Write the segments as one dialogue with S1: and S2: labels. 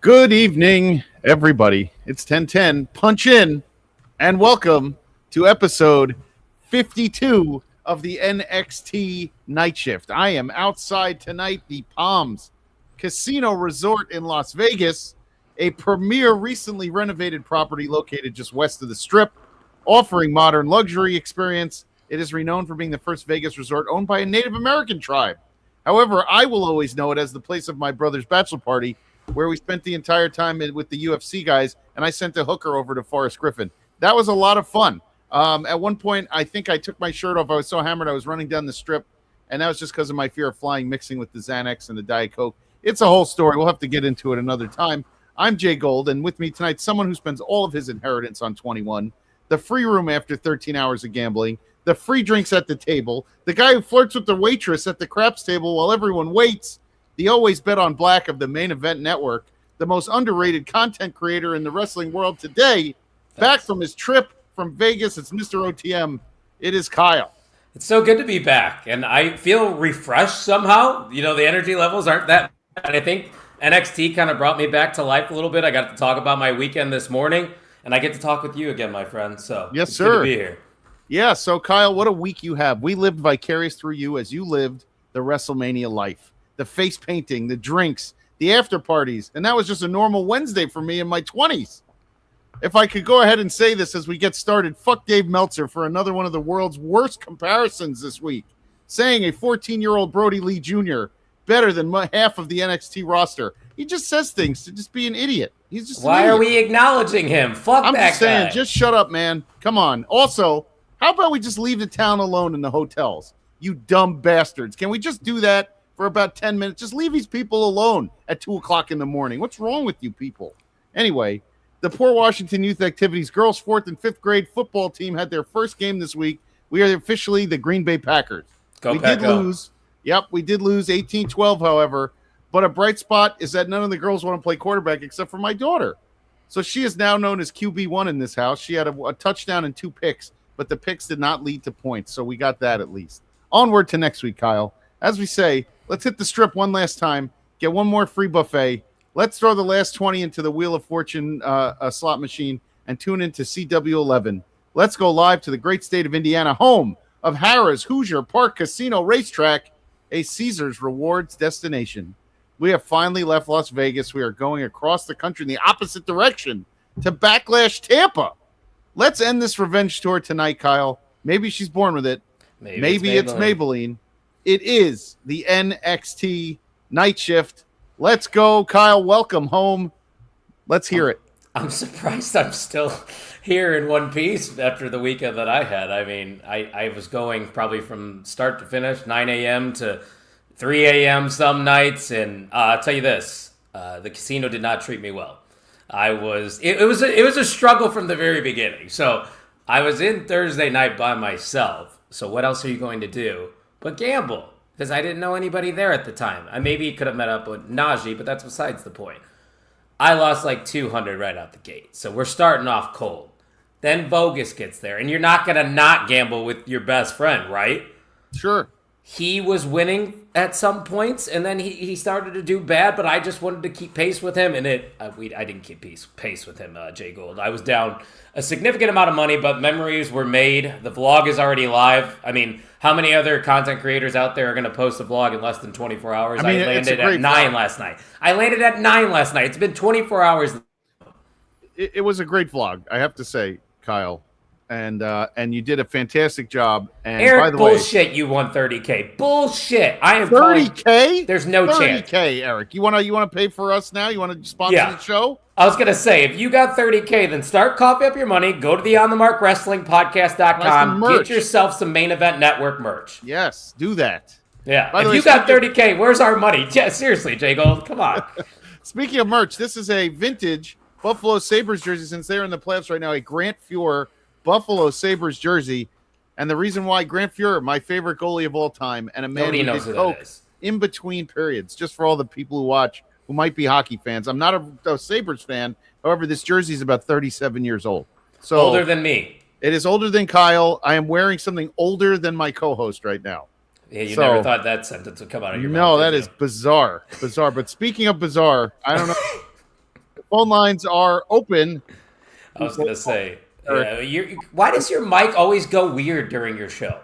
S1: Good evening, everybody. It's 10:10. Punch in and welcome to episode 52 of the NXT Night Shift. I am outside tonight, the Palms Casino Resort in Las Vegas, a premier recently renovated property located just west of the Strip, offering modern luxury experience. It is renowned for being the first Vegas resort owned by a Native American tribe. However, I will always know it as the place of my brother's bachelor party, where we spent the entire time with the UFC guys, and I sent a hooker over to Forrest Griffin. That was a lot of fun. At one point, I think I took my shirt off. I was so hammered, I was running down the Strip, and that was just because of my fear of flying, mixing with the Xanax and the Diet Coke. It's a whole story. We'll have to get into it another time. I'm Jay Gold, and with me tonight, someone who spends all of his inheritance on 21, the free room after 13 hours of gambling, the free drinks at the table, the guy who flirts with the waitress at the craps table while everyone waits, the always bet on black of the Main Event Network, the most underrated content creator in the wrestling world today, back from his trip from Vegas. It's Mr. OTM. It is Kyle.
S2: It's so good to be back, and I feel refreshed somehow. You know, the energy levels aren't that bad. I think NXT kind of brought me back to life a little bit. I got to talk about my weekend this morning, and I get to talk with you again, my friend. So
S1: yes,
S2: it's
S1: sir.
S2: Good to be here.
S1: Yeah, so Kyle, what a week you have. We lived vicarious through you as you lived the WrestleMania life. The face painting, the drinks, the after parties, and that was just a normal Wednesday for me in my 20s. If I could go ahead and say this as we get started, fuck Dave Meltzer for another one of the world's worst comparisons this week, saying a 14-year-old Brody Lee Jr. better than half of the NXT roster. He just says things to just be an idiot. He's just
S2: Why are we acknowledging him? Fuck
S1: I'm
S2: that
S1: just saying,
S2: guy.
S1: just shut up, man. Come on. Also, how about we just leave the town alone in the hotels? You dumb bastards. Can we just do that for about 10 minutes? Just leave these people alone at 2 o'clock in the morning. What's wrong with you people? Anyway, the Port Washington Youth Activities girls' 4th and 5th grade football team had their first game this week. We are officially the Green Bay Packers. We did lose. Yep, we did lose 18-12, however. But a bright spot is that none of the girls want to play quarterback except for my daughter. So she is now known as QB1 in this house. She had a touchdown and 2 picks, but the picks did not lead to points. So we got that at least. Onward to next week, Kyle. As we say, let's hit the Strip one last time, get one more free buffet. Let's throw the last 20 into the Wheel of Fortune slot machine and tune into CW11. Let's go live to the great state of Indiana, home of Harrah's Hoosier Park Casino Racetrack, a Caesars Rewards destination. We have finally left Las Vegas. We are going across the country in the opposite direction to Backlash Tampa. Let's end this revenge tour tonight, Kyle. Maybe she's born with it. Maybe it's Maybelline. It is the NXT Night Shift. Let's go, Kyle. Welcome home. Let's hear it.
S2: I'm surprised I'm still here in one piece after the weekend that I had. I mean, I was going probably from start to finish, 9 a.m. to 3 a.m. some nights, and I'll tell you this, the casino did not treat me well. It was a struggle from the very beginning. So I was in Thursday night by myself. So what else are you going to do but gamble? Because I didn't know anybody there at the time. I maybe could have met up with Najee, but that's besides the point. I lost like 200 right out the gate. So we're starting off cold. Then Bogus gets there, and you're not going to not gamble with your best friend, right?
S1: Sure.
S2: He was winning at some points, and then he started to do bad, but I just wanted to keep pace with him, and I didn't keep pace with him, Jay Gold. I was down a significant amount of money, but memories were made. The vlog is already live. I mean, how many other content creators out there are going to post a vlog in less than 24 hours? I landed at 9 last night. It's been 24 hours.
S1: It was a great vlog, I have to say, Kyle. And you did a fantastic job. And
S2: Eric,
S1: by the
S2: bullshit,
S1: way,
S2: you won 30K. Bullshit. I am
S1: 30K?
S2: There's no
S1: 30K,
S2: chance.
S1: 30K, Eric. You want to pay for us now? You want to sponsor the show?
S2: I was going to say, if you got 30K, then start coughing up your money. Go to the OnTheMarkWrestlingPodcast.com. Get yourself some Main Event Network merch.
S1: Yes, do that.
S2: Yeah. If you got 30K, where's our money? Yeah, seriously, Jay Gold. Come on.
S1: Speaking of merch, this is a vintage Buffalo Sabres jersey since they're in the playoffs right now. A Grant Fuhr Buffalo Sabres jersey. And the reason why Grant Fuhr, my favorite goalie of all time, and a man who did coke in between periods, just for all the people who watch who might be hockey fans. I'm not a Sabres fan. However, this jersey is about 37 years old. So
S2: older than me.
S1: It is older than Kyle. I am wearing something older than my co-host right now.
S2: Yeah, you never thought that sentence would come out of your mouth.
S1: No, that is bizarre. Bizarre. But speaking of bizarre, I don't know. phone lines are open.
S2: I was gonna say, why does your mic always go weird during your show?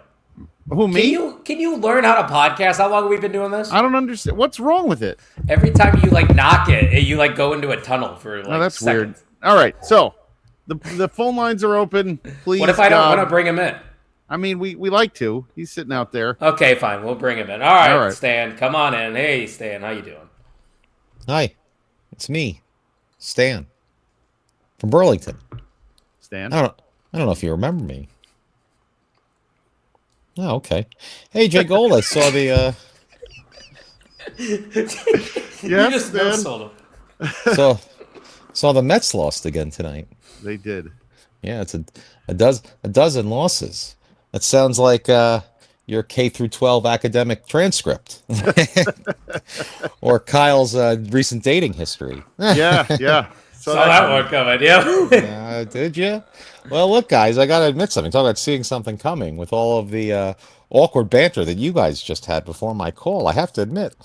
S1: Who, me?
S2: Can you learn how to podcast? How long have we been doing this?
S1: I don't understand. What's wrong with it?
S2: Every time you knock it, you go into a tunnel for
S1: that's
S2: seconds.
S1: Weird. All right, so the phone lines are open. Please.
S2: What if I don't want to bring him in?
S1: I mean, we like to. He's sitting out there.
S2: Okay, fine. We'll bring him in. All right, Stan, come on in. Hey, Stan, how you doing?
S3: Hi, it's me, Stan, from Burlington.
S1: Stan.
S3: I don't know if you remember me. Oh, okay. Hey, Jay Gold, I saw the.
S1: Yes, Stan.
S3: Saw the Mets lost again tonight.
S1: They did.
S3: Yeah, it's a dozen losses. That sounds like your K through 12 academic transcript, or Kyle's recent dating history.
S1: Yeah.
S2: Saw that one coming. Yeah.
S3: Did you? Well, look, guys, I gotta admit something. Talk about seeing something coming with all of the awkward banter that you guys just had before my call. I have to admit,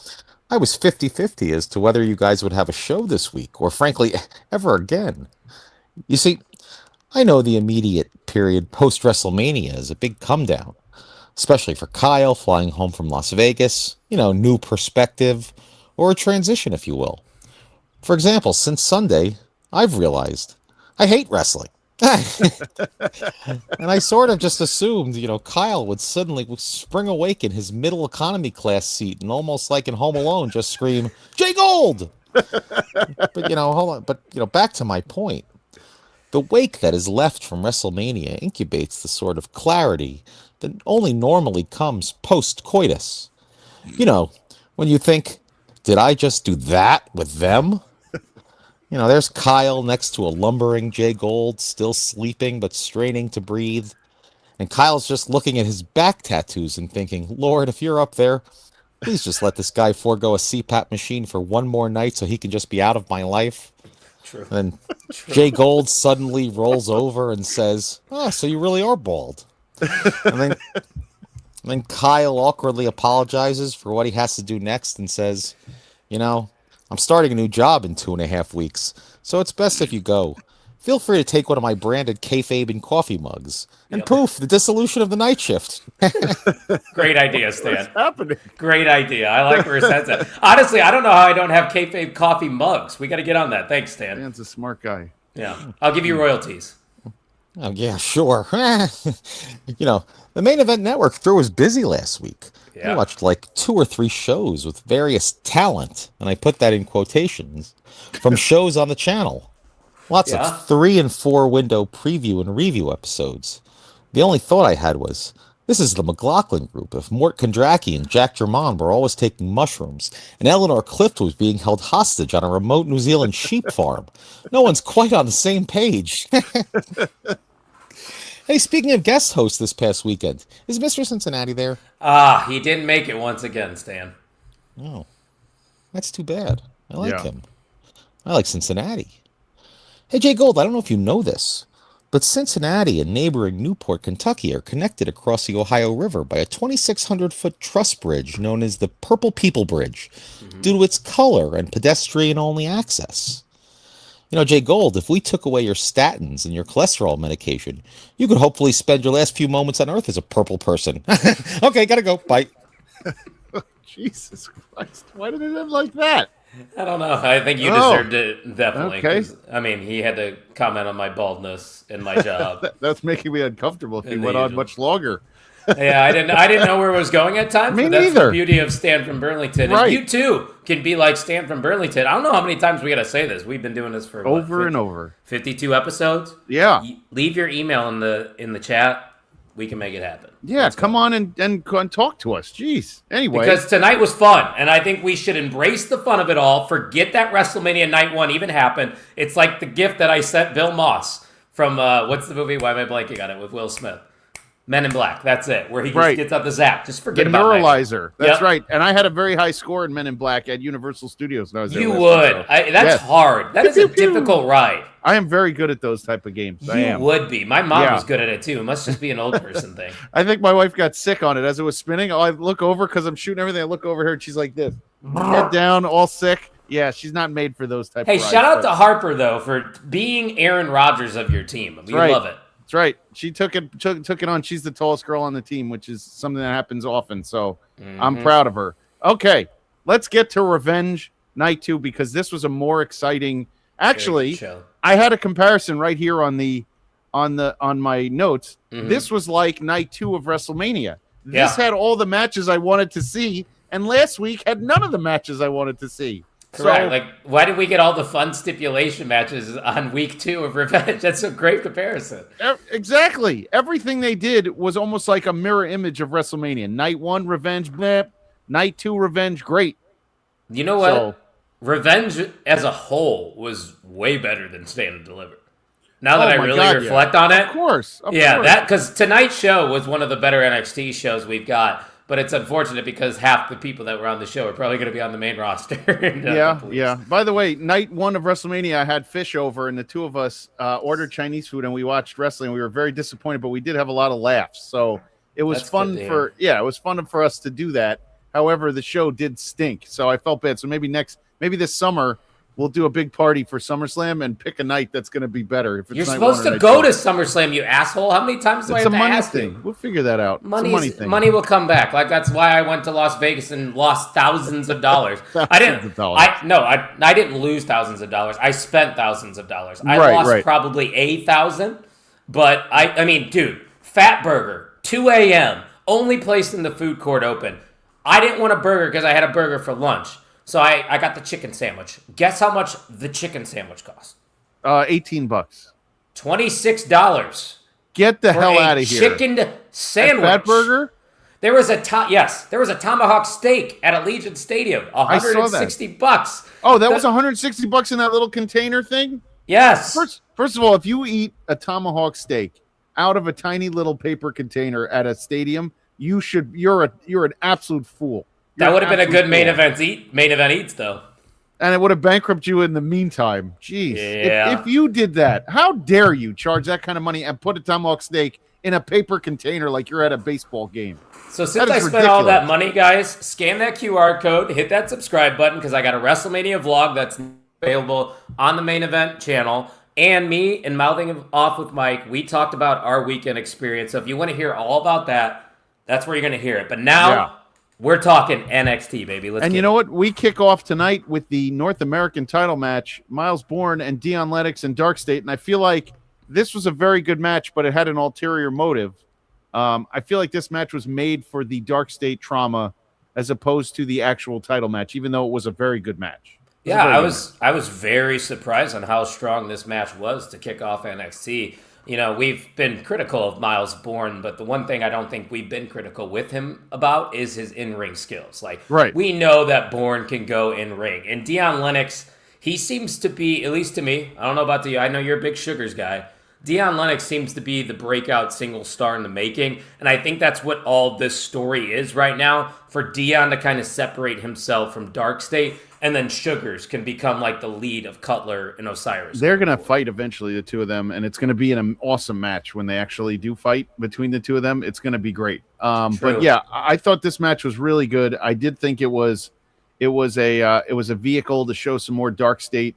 S3: I was 50-50 as to whether you guys would have a show this week, or frankly, ever again. You see, I know the immediate period post-WrestleMania is a big come down, especially for Kyle flying home from Las Vegas, new perspective, or a transition, if you will. For example, since Sunday, I've realized I hate wrestling. And I sort of just assumed, Kyle would suddenly spring awake in his middle economy class seat and almost like in Home Alone just scream, Jay Gold! But, hold on. But, back to my point. The wake that is left from WrestleMania incubates the sort of clarity that only normally comes post-coitus. When you think, did I just do that with them? There's Kyle next to a lumbering Jay Gold, still sleeping but straining to breathe. And Kyle's just looking at his back tattoos and thinking, Lord, if you're up there, please just let this guy forego a CPAP machine for one more night so he can just be out of my life.
S2: True.
S3: And then Jay Gold suddenly rolls over and says, oh, so you really are bald. And then Kyle awkwardly apologizes for what he has to do next and says, I'm starting a new job in 2.5 weeks, so it's best if you go. Feel free to take one of my branded kayfabe and coffee mugs. And poof, the dissolution of the night shift.
S2: Great idea, Stan.
S1: What's happening?
S2: Great idea. I like where his head's at. Honestly, I don't know how I don't have kayfabe coffee mugs. We got to get on that. Thanks, Stan.
S1: Stan's a smart guy.
S2: Yeah. I'll give you royalties.
S3: Oh, yeah, sure. The Main Event Network was busy last week.
S2: Yeah.
S3: I watched like 2 or 3 shows with various talent, and I put that in quotations, from shows on the channel. Lots of 3 and 4 window preview and review episodes. The only thought I had was, this is the McLaughlin group. If Mort Kondracki and Jack Germán were always taking mushrooms, and Eleanor Clift was being held hostage on a remote New Zealand sheep farm, no one's quite on the same page. Hey, speaking of guest hosts this past weekend, is Mr. Cincinnati there?
S2: He didn't make it once again, Stan.
S3: Oh, that's too bad. I like him. I like Cincinnati. Hey, Jay Gold, I don't know if you know this, but Cincinnati and neighboring Newport, Kentucky are connected across the Ohio River by a 2,600-foot truss bridge known as the Purple People Bridge, due to its color and pedestrian-only access. Jay Gold, if we took away your statins and your cholesterol medication, you could hopefully spend your last few moments on Earth as a purple person. Okay, gotta go. Bye.
S1: Jesus Christ. Why did it end like that?
S2: I don't know. I think you deserved it, definitely.
S1: Okay.
S2: I mean, he had to comment on my baldness in my job.
S1: That's making me uncomfortable if he went on much longer.
S2: Yeah, I didn't know where it was going at times.
S1: Me
S2: but that's
S1: neither.
S2: the beauty of Stan from Burlington.
S1: Right.
S2: And you too can be like Stan from Burlington. I don't know how many times we got to say this. We've been doing this for
S1: over and over.
S2: 52 episodes.
S1: Yeah.
S2: Leave your email in the chat. We can make it happen.
S1: Yeah, come on and talk to us. Jeez. Anyway.
S2: Because tonight was fun, and I think we should embrace the fun of it all. Forget that WrestleMania Night 1 even happened. It's like the gift that I sent Bill Moss from, what's the movie? Why am I blanking on it? With Will Smith. Men in Black. That's it. Where he just gets out the zap. Just forget about it.
S1: The Neuralizer. That's right. And I had a very high score in Men in Black at Universal Studios when I was there.
S2: You would. That's hard. That is a difficult ride.
S1: I am very good at those type of games. I am.
S2: You would be. My mom was good at it too. It must just be an old person thing.
S1: I think my wife got sick on it as it was spinning. I look over because I'm shooting everything. I look over here and she's like this, head down, all sick. Yeah, she's not made for those type
S2: Hey,
S1: of rides.
S2: shout out to Harper though for being Aaron Rodgers of your team. We
S1: right.
S2: love it.
S1: That's right. She took it on. She's the tallest girl on the team, which is something that happens often. So I'm proud of her. Okay, let's get to Revenge Night 2 because this was a more exciting. Actually, I had a comparison right here on my notes. This was like Night 2 of WrestleMania. This had all the matches I wanted to see, and last week had none of the matches I wanted to see.
S2: Correct.
S1: So,
S2: like, why did we get all the fun stipulation matches on week 2 of Revenge? That's a great comparison.
S1: Exactly. Everything they did was almost like a mirror image of WrestleMania. Night 1, Revenge, bleh. Night 2, Revenge, great.
S2: You know what? Revenge as a whole was way better than Stand and Deliver. Now that I really reflect on it.
S1: Of course.
S2: Because tonight's show was one of the better NXT shows we've got. But it's unfortunate because half the people that were on the show are probably going to be on the main roster.
S1: Yeah. By the way, Night 1 of WrestleMania, I had Fish over, and the two of us ordered Chinese food, and we watched wrestling. We were very disappointed, but we did have a lot of laughs. So it was fun it was fun for us to do that. However, the show did stink, so I felt bad. So maybe this summer we'll do a big party for SummerSlam and pick a night that's going to be better. If it's
S2: You're supposed to go to SummerSlam, you asshole. How many times do I have to ask you?
S1: We'll figure that out.
S2: Money will come back. Like, that's why I went to Las Vegas and lost thousands of dollars. I didn't lose thousands of dollars. I spent thousands of dollars. I lost probably 1,000. But I mean, dude, Fat Burger, 2 a.m., only place in the food court open. I didn't want a burger because I had a burger for lunch. So I got the chicken sandwich. Guess how much the chicken sandwich cost?
S1: $18.
S2: $26.
S1: Get the hell out of here.
S2: Chicken sandwich.
S1: Fat Burger?
S2: There was a tomahawk steak at Allegiant Stadium. $160.
S1: Oh, that was $160 in that little container thing?
S2: Yes.
S1: First of all, if you eat a tomahawk steak out of a tiny little paper container at a stadium, you're an absolute fool.
S2: That would have been a good main event eats, though.
S1: And it would have bankrupted you in the meantime. Jeez. Yeah. If you did that, how dare you charge that kind of money and put a tomahawk steak in a paper container like you're at a baseball game?
S2: So since I spent all that money, guys, scan that QR code, hit that subscribe button, because I got a WrestleMania vlog that's available on the main event channel. And me and Mouthing Off with Mike, we talked about our weekend experience. So if you want to hear all about that, that's where you're going to hear it. But now... we're talking NXT, baby. You know
S1: what? We kick off tonight with the North American title match, Miles Bourne and Dion Lennox and Dark State. And I feel like this was a very good match, but it had an ulterior motive. I feel like this match was made for the Dark State trauma as opposed to the actual title match, even though it was a very good match.
S2: I was very surprised on how strong this match was to kick off NXT. You know, we've been critical of Miles Bourne, but the one thing I don't think we've been critical with him about is his in-ring skills. We know that Bourne can go in-ring. And Dion Lennox, he seems to be, at least to me, I don't know about you, I know you're a big Sugars guy. Dion Lennox seems to be the breakout single star in the making, and I think that's what all this story is right now, for Dion to kind of separate himself from Dark State, and then Sugars can become like the lead of Cutler and Osiris.
S1: They're going to fight eventually, the two of them, and it's going to be an awesome match when they actually do fight between the two of them. It's going to be great. But yeah, I thought this match was really good. I did think it was a vehicle to show some more Dark State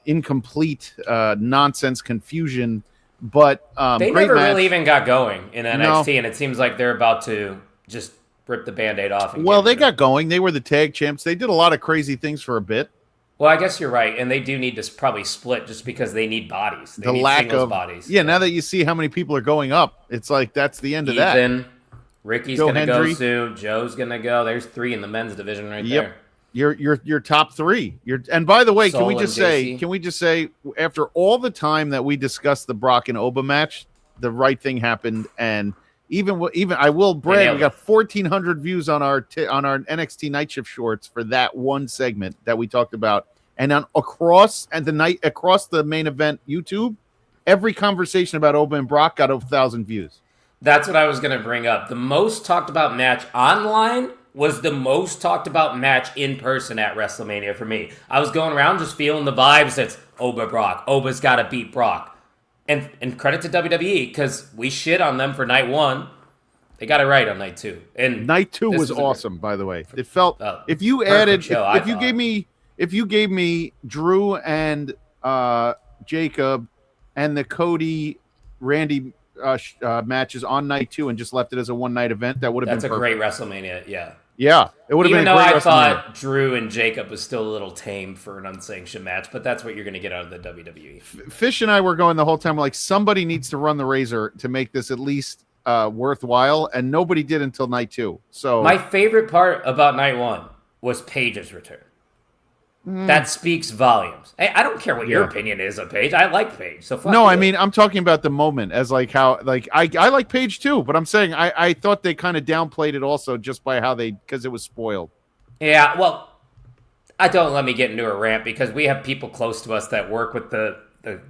S1: incomplete nonsense confusion, but
S2: they never really even got going in NXT, and it seems like they're about to just rip the Band-Aid off.
S1: They got going. They were the tag champs. They did a lot of crazy things for a bit.
S2: Well, I guess you're right, and they do need to probably split just because they need bodies. They need lack of bodies.
S1: Yeah, now that you see how many people are going up, it's like that's the end of that.
S2: Ricky's going to go soon. Joe's going to go. There's 3 in the men's division right there.
S1: Your top 3. And by the way, can we just say after all the time that we discussed the Brock and Oba match, the right thing happened, and even I will brag, we got 1,400 views on our NXT Night Shift shorts for that one segment that we talked about, and across the main event YouTube, every conversation about Oba and Brock got 1,000 views.
S2: That's what I was going to bring up. The most talked about match online was the most talked about match in person at WrestleMania for me. I was going around just feeling the vibes. It's Oba Brock. Oba's got to beat Brock. And credit to WWE, because we shit on them for night 1. They got it right on night 2. And
S1: Night 2
S2: this
S1: was
S2: a
S1: awesome, by the way. It felt if you
S2: perfect
S1: added
S2: show,
S1: if you gave me Drew and Jacob and the Cody Randy matches on night 2 and just left it as a one night event, that would have been
S2: That's a
S1: perfect.
S2: great WrestleMania, yeah.
S1: Yeah, it would have been
S2: Even
S1: a
S2: though
S1: great
S2: I
S1: WrestleMania.
S2: thought Drew and Jacob was still a little tame for an unsanctioned match, but that's what you're going to get out of the WWE.
S1: Fish and I were going the whole time like somebody needs to run the razor to make this at least worthwhile, and nobody did until night 2. So
S2: my favorite part about night 1 was Paige's return. That speaks volumes. Hey, I don't care what your opinion is of Paige. I like Paige. So fuck
S1: no,
S2: you.
S1: I mean I'm talking about the moment as like how like I like Paige too, but I'm saying I thought they kind of downplayed it also just by how because it was spoiled.
S2: Yeah, well, I don't let me get into a rant because we have people close to us that work with the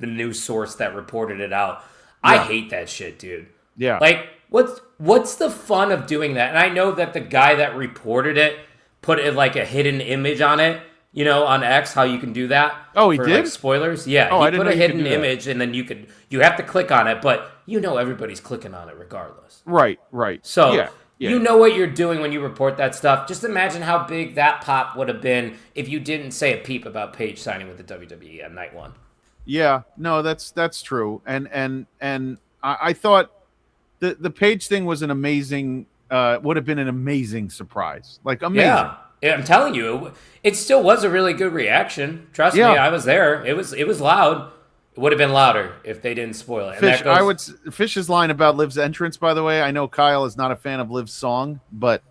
S2: news source that reported it out. I hate that shit, dude.
S1: Yeah.
S2: Like, what's the fun of doing that? And I know that the guy that reported it put it like a hidden image on it, you know, on X, how you can do that.
S1: Oh, he
S2: for,
S1: did?
S2: like, spoilers. Yeah,
S1: Oh,
S2: he
S1: I didn't
S2: put
S1: know
S2: a
S1: you could
S2: hidden
S1: do that.
S2: image, and then you have to click on it, but you know everybody's clicking on it regardless.
S1: Right.
S2: So
S1: yeah.
S2: you know what you're doing when you report that stuff. Just imagine how big that pop would have been if you didn't say a peep about Paige signing with the WWE on night 1.
S1: Yeah, no, that's true. And I thought the Page thing was an amazing would have been an amazing surprise. Like amazing.
S2: Yeah, I'm telling you, it still was a really good reaction. Trust me,
S1: Yeah.
S2: I was there. It was loud. It would have been louder if they didn't spoil it. And
S1: Fish's line about Liv's entrance, by the way. I know Kyle is not a fan of Liv's song, but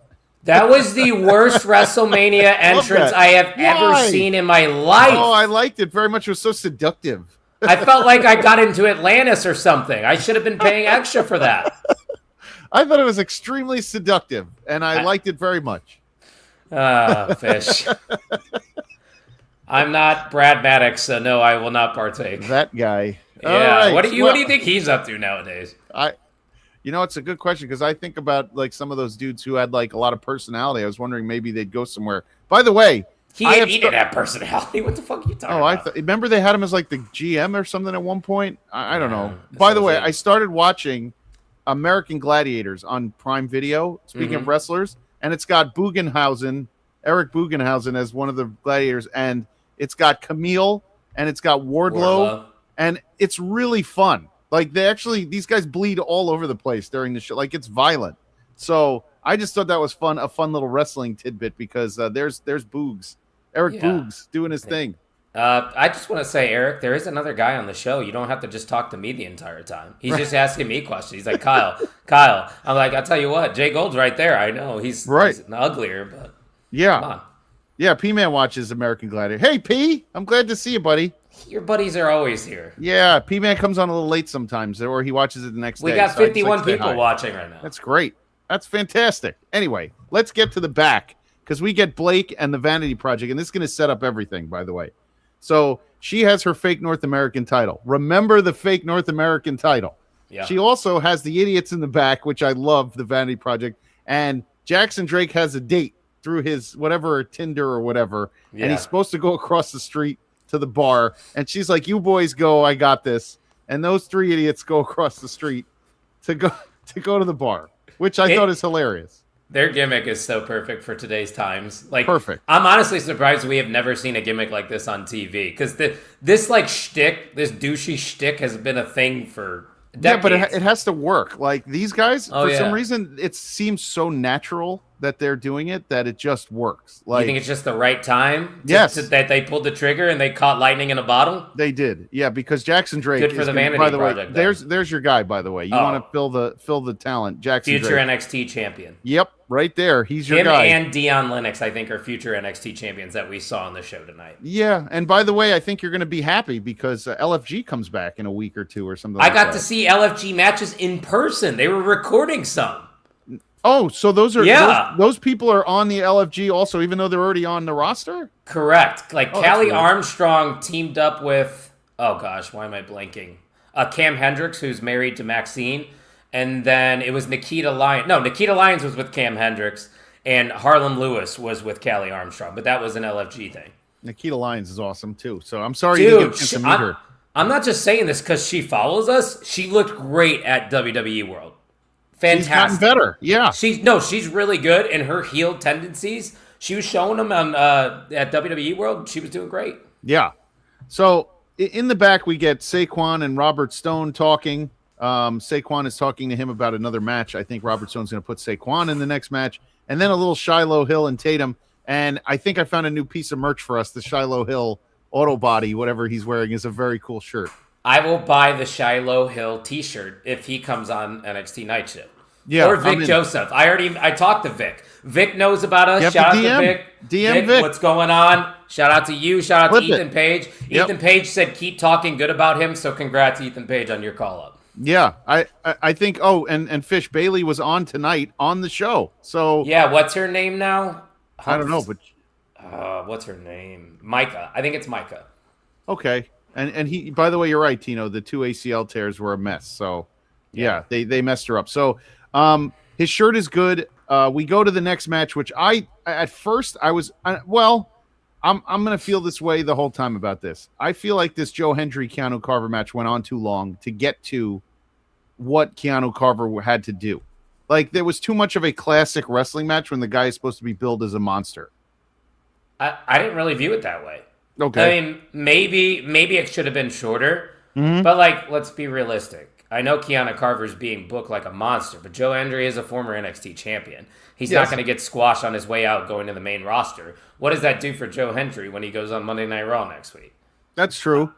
S2: that was the worst WrestleMania entrance
S1: that.
S2: I have ever
S1: Why?
S2: seen in my life.
S1: oh, I liked it very much. It was so seductive.
S2: I felt like I got into Atlantis or something. I should have been paying extra for that.
S1: I thought it was extremely seductive, and I liked it very much.
S2: Fish. I'm not Brad Maddox, so no, I will not partake.
S1: That guy.
S2: Yeah.
S1: All right.
S2: What do you think he's up to nowadays?
S1: It's a good question because I think about like some of those dudes who had like a lot of personality. I was wondering maybe they'd go somewhere. By the way,
S2: He didn't have personality. What the fuck are you talking about?
S1: Remember they had him as like the GM or something at one point. I don't know.
S2: that
S1: By the
S2: sounds
S1: way,
S2: like-
S1: I started watching American Gladiators on Prime Video. Speaking of wrestlers, and it's got Eric Bugenhausen as one of the gladiators, and it's got Camille and it's got Wardlow. And it's really fun. Like these guys bleed all over the place during the show. Like it's violent. So I just thought that was fun, a fun little wrestling tidbit because there's Boogs, Eric Boogs doing his thing.
S2: I just want to say, Eric, there is another guy on the show. You don't have to just talk to me the entire time. He's just asking me questions. He's like, Kyle. I'm like, I'll tell you what, Jay Gold's right there. I know he's uglier, but
S1: Yeah.
S2: come on.
S1: Yeah, P-Man watches American Gladiator. Hey, P, I'm glad to see you, buddy.
S2: Your buddies are always here.
S1: Yeah, P-Man comes on a little late sometimes, or he watches it the next day.
S2: We got
S1: so I just
S2: 51
S1: like to say
S2: people
S1: hi.
S2: watching right now.
S1: That's great. That's fantastic. Anyway, let's get to the back because we get Blake and the Vanity Project, and this is going to set up everything, by the way. So she has her fake North American title. Remember the fake North American title.
S2: Yeah.
S1: She also has the idiots in the back, which I love, the Vanity Project. And Jackson Drake has a date through his whatever, Tinder or whatever.
S2: Yeah.
S1: And he's supposed to go across the street to the bar. And she's like, you boys go, I got this. And those three idiots go across the street to go to the bar, which I thought is hilarious.
S2: Their gimmick is so perfect for today's times. Like,
S1: Perfect.
S2: I'm honestly surprised we have never seen a gimmick like this on TV because this like shtick, this douchey shtick, has been a thing for decades.
S1: Yeah, but it has to work. Like these guys,
S2: Oh,
S1: for some
S2: yeah.
S1: reason, it seems so natural that they're doing it that it just works. Like
S2: You think it's just the right time?
S1: Yes.
S2: That they pulled the trigger and they caught lightning in a bottle?
S1: they did, yeah. Because Jackson Drake,
S2: Good for
S1: is
S2: the
S1: gonna-
S2: Vanity
S1: by the way,
S2: Project, then.
S1: there's your guy. By the way, you
S2: Oh.
S1: want to fill the talent, Jackson
S2: Future
S1: Drake.
S2: NXT champion.
S1: Yep, right there. He's your
S2: Him
S1: guy.
S2: and Dion Lennox, I think, are future NXT champions that we saw on the show tonight.
S1: Yeah, and by the way, I think you're going to be happy because LFG comes back in a week or two or something.
S2: I
S1: like
S2: got
S1: that.
S2: to see LFG matches in person. They were recording some.
S1: Oh, so those are
S2: Yeah.
S1: those people are on the LFG also, even though they're already on the roster.
S2: Correct. Like
S1: Oh, that's
S2: Callie
S1: weird.
S2: Armstrong teamed up with, oh gosh, why am I blanking? Cam Hendricks, who's married to Maxine. And then it was Nikita Lyons. No, Nikita Lyons was with Cam Hendricks. And Harlem Lewis was with Callie Armstrong. But that was an LFG thing.
S1: Nikita Lyons is awesome too. So I'm sorry you didn't get a
S2: Dude,
S1: chance to meet her.
S2: I'm not just saying this because she follows us. She looked great at WWE World. fantastic.
S1: She's gotten better. Yeah.
S2: She's really good, and her heel tendencies, she was showing them on at WWE World. She was doing great.
S1: Yeah. So in the back, we get Saquon and Robert Stone talking. Saquon is talking to him about another match. I think Robert Stone's going to put Saquon in the next match, and then a little Shiloh Hill and Tatum. And I think I found a new piece of merch for us. The Shiloh Hill auto body, whatever he's wearing, is a very cool shirt.
S2: I will buy the Shiloh Hill T-shirt if he comes on NXT Night Shift.
S1: Yeah,
S2: or Vic Joseph. I talked to Vic. Vic knows about us.
S1: Shout
S2: Shout out to Vic.
S1: DM Vic.
S2: What's going on? Shout out to you. Shout out
S1: Flip
S2: to Ethan Page.
S1: Yep.
S2: Ethan Page said keep talking good about him. So congrats, Ethan Page, on your call up.
S1: Yeah, I think. Oh, and Fish Bailey was on tonight on the show. So
S2: yeah, what's her name now?
S1: I don't know, but
S2: what's her name? Micah. I think it's Micah.
S1: Okay. And he, by the way, you're right, Tino. The 2 ACL tears were a mess. So yeah, they messed her up. So his shirt is good. We go to the next match, which at first I was I'm gonna feel this way the whole time about this. I feel like this Joe Hendry Keanu Carver match went on too long to get to what Keanu Carver had to do. Like there was too much of a classic wrestling match when the guy is supposed to be billed as a monster.
S2: I didn't really view it that way.
S1: Okay.
S2: I mean, maybe it should have been shorter,
S1: Mm-hmm.
S2: but like, let's be realistic. I know Keanu Carver's being booked like a monster, but Joe Hendry is a former NXT champion. He's not going to get squashed on his way out going to the main roster. What does that do for Joe Hendry when he goes on Monday Night Raw next week?
S1: That's true.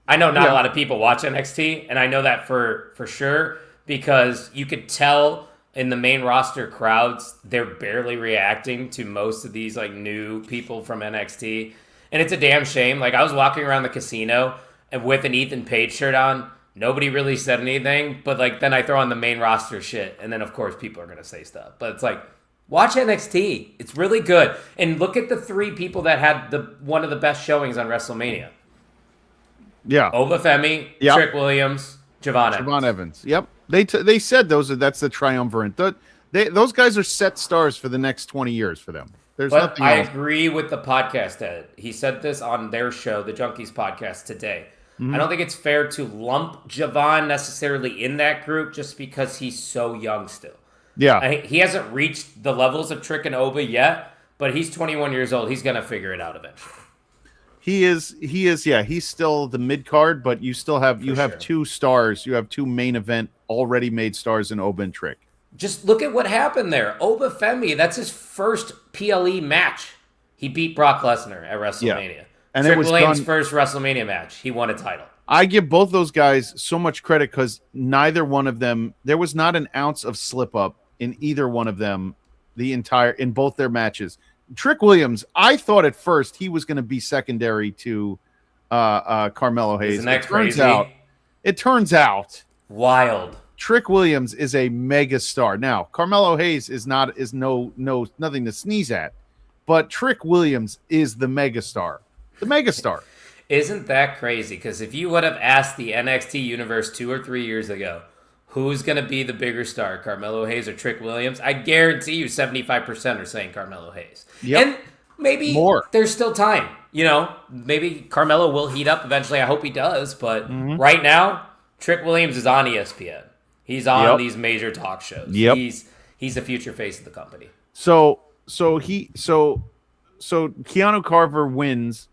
S2: I know not a lot of people watch NXT, and I know that for sure because you could tell in the main roster crowds, they're barely reacting to most of these like new people from NXT. And it's a damn shame. Like I was walking around the casino and with an Ethan Page shirt on, nobody really said anything. But like then I throw on the main roster shit, and then of course people are gonna say stuff. But it's like watch NXT. It's really good. And look at the 3 people that had one of the best showings on WrestleMania.
S1: Yeah.
S2: Obafemi, Trick Williams, Javon
S1: Evans. Yep. They said that's the triumvirate. Those guys are set stars for the next 20 years for them. There's nothing else.
S2: I agree with the podcast head. He said this on their show, the Junkies podcast today.
S1: Mm-hmm.
S2: I don't think it's fair to lump Javon necessarily in that group just because he's so young still.
S1: Yeah.
S2: He hasn't reached the levels of Trick and Oba yet, but he's 21 years old. He's going to figure it out eventually.
S1: He is. Yeah, he's still the mid card, but you still have have 2 stars. You have 2 main event already made stars in Oba and Trick.
S2: Just look at what happened there. Obafemi, that's his first PLE match. He beat Brock Lesnar at WrestleMania.
S1: Yeah. And
S2: Trick
S1: it was
S2: Williams' first WrestleMania match. He won a title.
S1: I give both those guys so much credit because neither one of them, there was not an ounce of slip up in either one of them in both their matches. Trick Williams, I thought at first he was going to be secondary to Carmelo Hayes.
S2: Isn't that crazy?
S1: It turns out
S2: wild.
S1: Trick Williams is a mega star. Now, Carmelo Hayes is nothing to sneeze at, but Trick Williams is the mega star. The mega star.
S2: Isn't that crazy? Because if you would have asked the NXT universe 2 or 3 years ago, who's going to be the bigger star, Carmelo Hayes or Trick Williams? I guarantee you 75% are saying Carmelo Hayes.
S1: Yep.
S2: And maybe
S1: more.
S2: There's still time. You know, maybe Carmelo will heat up eventually. I hope he does. But right now, Trick Williams is on ESPN. He's on these major talk shows.
S1: Yep.
S2: He's the future face of the company.
S1: So Keanu Carver wins